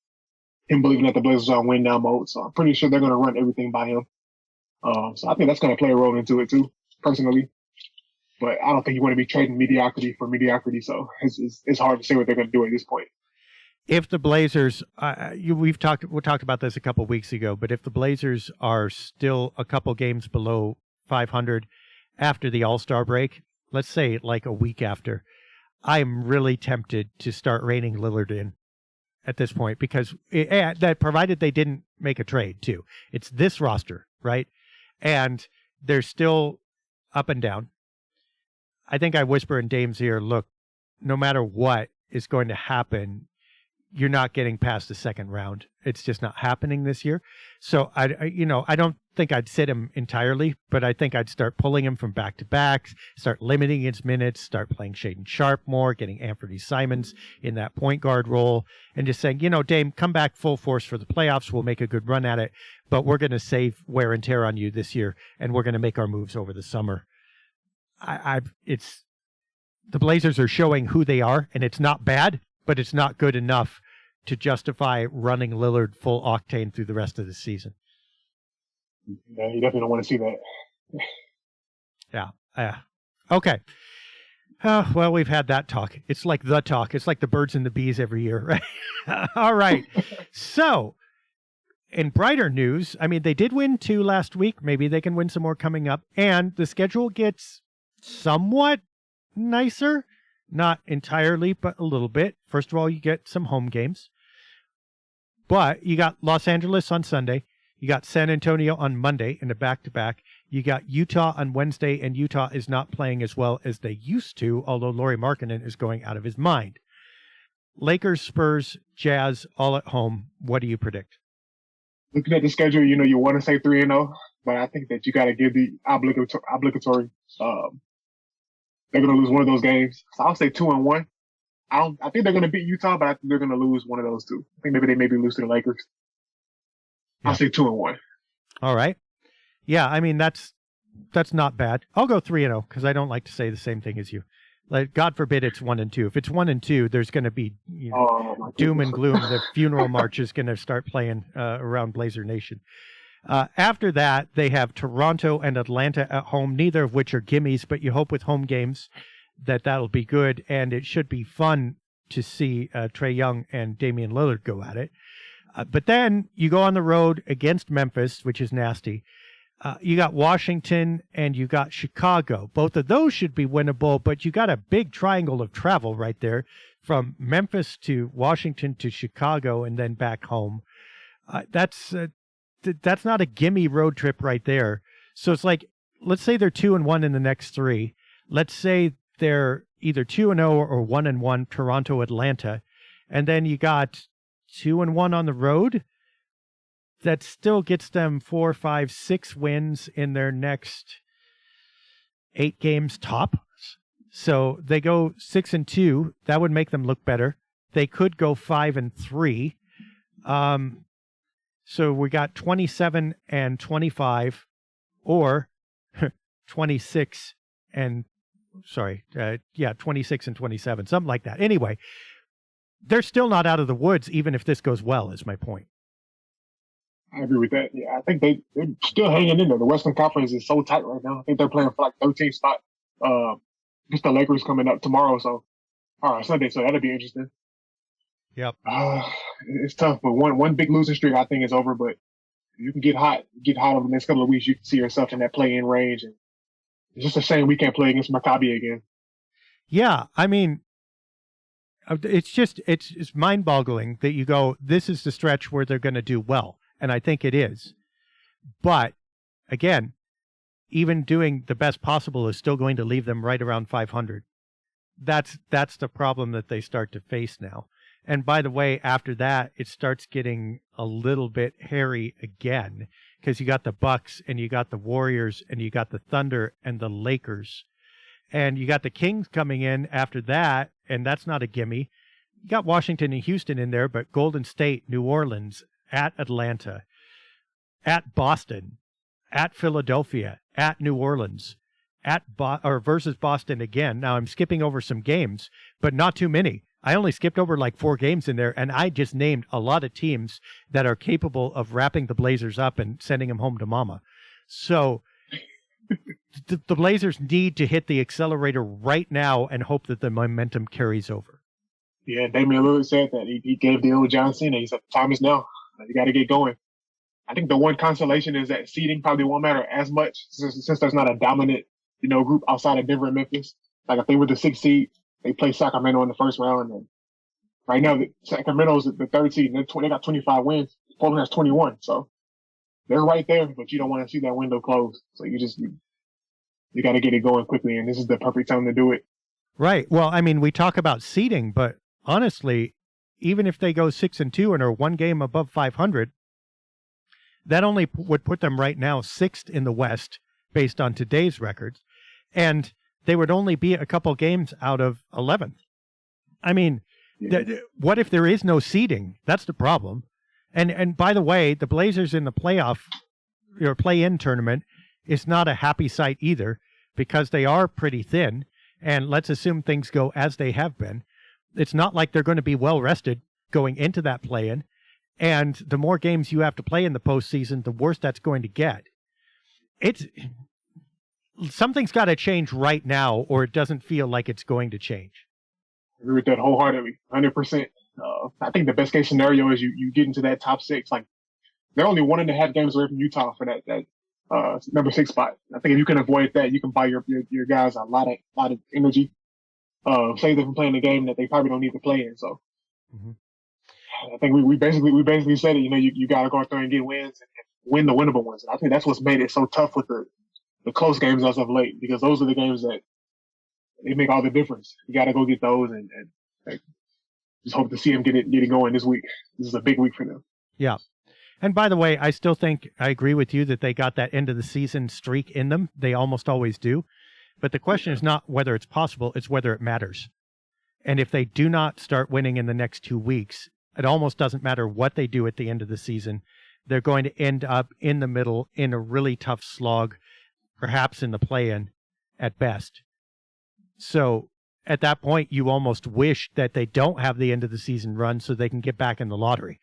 him believing that the Blazers are on win now mode. So I'm pretty sure they're going to run everything by him. So I think that's going to play a role into it too, personally. But I don't think you want to be trading mediocrity for mediocrity. So it's hard to say what they're going to do at this point. If the Blazers, we talked about this a couple of weeks ago, but if the Blazers are still a couple games below 500 after the All-Star break, let's say like a week after, I'm really tempted to start reining Lillard in at this point because that provided they didn't make a trade too. It's this roster, right? And they're still up and down. I think I whisper in Dame's ear, look, no matter what is going to happen, you're not getting past the second round. It's just not happening this year. So I don't think I'd sit him entirely, but I think I'd start pulling him from back to back, start limiting his minutes, start playing Shaedon Sharpe more, getting Anfernee Simons in that point guard role, and just saying, Dame, come back full force for the playoffs. We'll make a good run at it, but we're going to save wear and tear on you this year, and we're going to make our moves over the summer. The Blazers are showing who they are, and it's not bad, but it's not good enough to justify running Lillard full octane through the rest of the season. Yeah, you definitely don't want to see that. Yeah. Okay. Well, we've had that talk. It's like the talk. It's like the birds and the bees every year, right? All right. So, in brighter news, I mean, they did win 2 last week. Maybe they can win some more coming up. And the schedule gets somewhat nicer. Not entirely, but a little bit. First of all, you get some home games. But you got Los Angeles on Sunday. You got San Antonio on Monday in a back-to-back. You got Utah on Wednesday, and Utah is not playing as well as they used to, although Lauri Markkanen is going out of his mind. Lakers, Spurs, Jazz, all at home. What do you predict? Looking at the schedule, you want to say 3-0, but I think that you got to give the obligatory. They're going to lose one of those games. So I'll say 2-1. I think they're going to beat Utah, but I think they're going to lose one of those two. I think maybe they lose to the Lakers. Yeah. I'll say 2-1. All right. Yeah, I mean, that's not bad. I'll go 3-0 because I don't like to say the same thing as you. Like, God forbid it's 1-2. If it's 1-2, there's going to be doom and gloom. The funeral march is going to start playing around Blazer Nation. After that, they have Toronto and Atlanta at home, neither of which are gimmies, but you hope with home games that'll be good, and it should be fun to see Trae Young and Damian Lillard go at it. But then you go on the road against Memphis, which is nasty. You got Washington and you got Chicago. Both of those should be winnable, but you got a big triangle of travel right there. from Memphis to Washington to Chicago and then back home. That's not a gimme road trip right there. So it's like, let's say they're 2-1 in the next 3. Let's say they're either 2-0 or 1-1, Toronto, Atlanta, and then you got 2-1 on the road. That still gets them 4, 5, 6 wins in their next 8 games top. So they go 6-2. That would make them look better. They could go 5-3. So we got 27 and 25, or 26 and 26 and 27, something like that. Anyway, they're still not out of the woods, even if this goes well, is my point. I agree with that. Yeah, I think they're still hanging in there. The Western Conference is so tight right now. I think they're playing for like 13th spot. Just the Lakers coming up tomorrow, Sunday, so that'll be interesting. Yep. It's tough, but one big losing streak I think is over. But if you can get hot over the next couple of weeks, you can see yourself in that play-in range. And it's just a shame we can't play against Maccabi again. Yeah, I mean, it's mind-boggling that you go, this is the stretch where they're going to do well, and I think it is. But again, even doing the best possible is still going to leave them right around 500. That's the problem that they start to face now. And by the way, after that, it starts getting a little bit hairy again, because you got the Bucks and you got the Warriors and you got the Thunder and the Lakers. And you got the Kings coming in after that, and that's not a gimme. You got Washington and Houston in there, but Golden State, New Orleans, at Atlanta, at Boston, at Philadelphia, at New Orleans, versus Boston again. Now I'm skipping over some games, but not too many. I only skipped over like 4 games in there, and I just named a lot of teams that are capable of wrapping the Blazers up and sending them home to mama. So the Blazers need to hit the accelerator right now and hope that the momentum carries over. Yeah, Damian Lillard said that. He gave the old John Cena. He said, time is now. You got to get going. I think the one consolation is that seeding probably won't matter as much since there's not a dominant, group outside of Denver and Memphis. Like if they were the 6th seed, they play Sacramento in the first round. And right now, Sacramento's the 3rd seed. And they got 25 wins. Portland has 21. So they're right there, but you don't want to see that window close. So you got to get it going quickly. And this is the perfect time to do it. Right. Well, I mean, we talk about seeding, but honestly, even if they go 6-2 and are 1 game above 500, that only would put them right now 6th in the West based on today's records. And they would only be a couple games out of 11th. I mean, what if there is no seeding? That's the problem. And by the way, the Blazers in the play-in tournament is not a happy sight either, because they are pretty thin. And let's assume things go as they have been. It's not like they're going to be well rested going into that play-in. And the more games you have to play in the postseason, the worse that's going to get. Something's got to change right now, or it doesn't feel like it's going to change. I agree with that wholeheartedly, 100%. I think the best case scenario is you get into that top 6. Like they're only 1.5 games away from Utah for that number 6 spot. I think if you can avoid that, you can buy your guys a lot of energy. Save them from playing a game that they probably don't need to play in. So I think we basically said it. You got to go out there and get wins and win the winnable ones. And I think that's what's made it so tough with the close games as of late, because those are the games that they make all the difference. You got to go get those and just hope to see them get it going this week. This is a big week for them. Yeah. And by the way, I still think I agree with you that they got that end of the season streak in them. They almost always do. But the question is not whether it's possible, it's whether it matters. And if they do not start winning in the next 2 weeks, it almost doesn't matter what they do at the end of the season. They're going to end up in the middle in a really tough slog, perhaps in the play-in at best. So at that point, you almost wish that they don't have the end of the season run so they can get back in the lottery.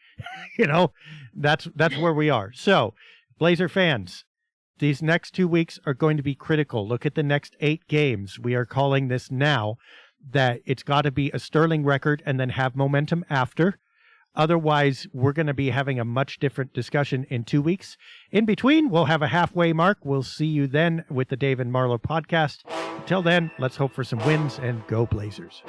That's where we are. So, Blazer fans, these next 2 weeks are going to be critical. Look at the next 8 games. We are calling this now that it's got to be a sterling record and then have momentum after. Otherwise, we're going to be having a much different discussion in 2 weeks. In between, we'll have a halfway mark. We'll see you then with the Dave and Marlow podcast. Until then, let's hope for some wins and go Blazers.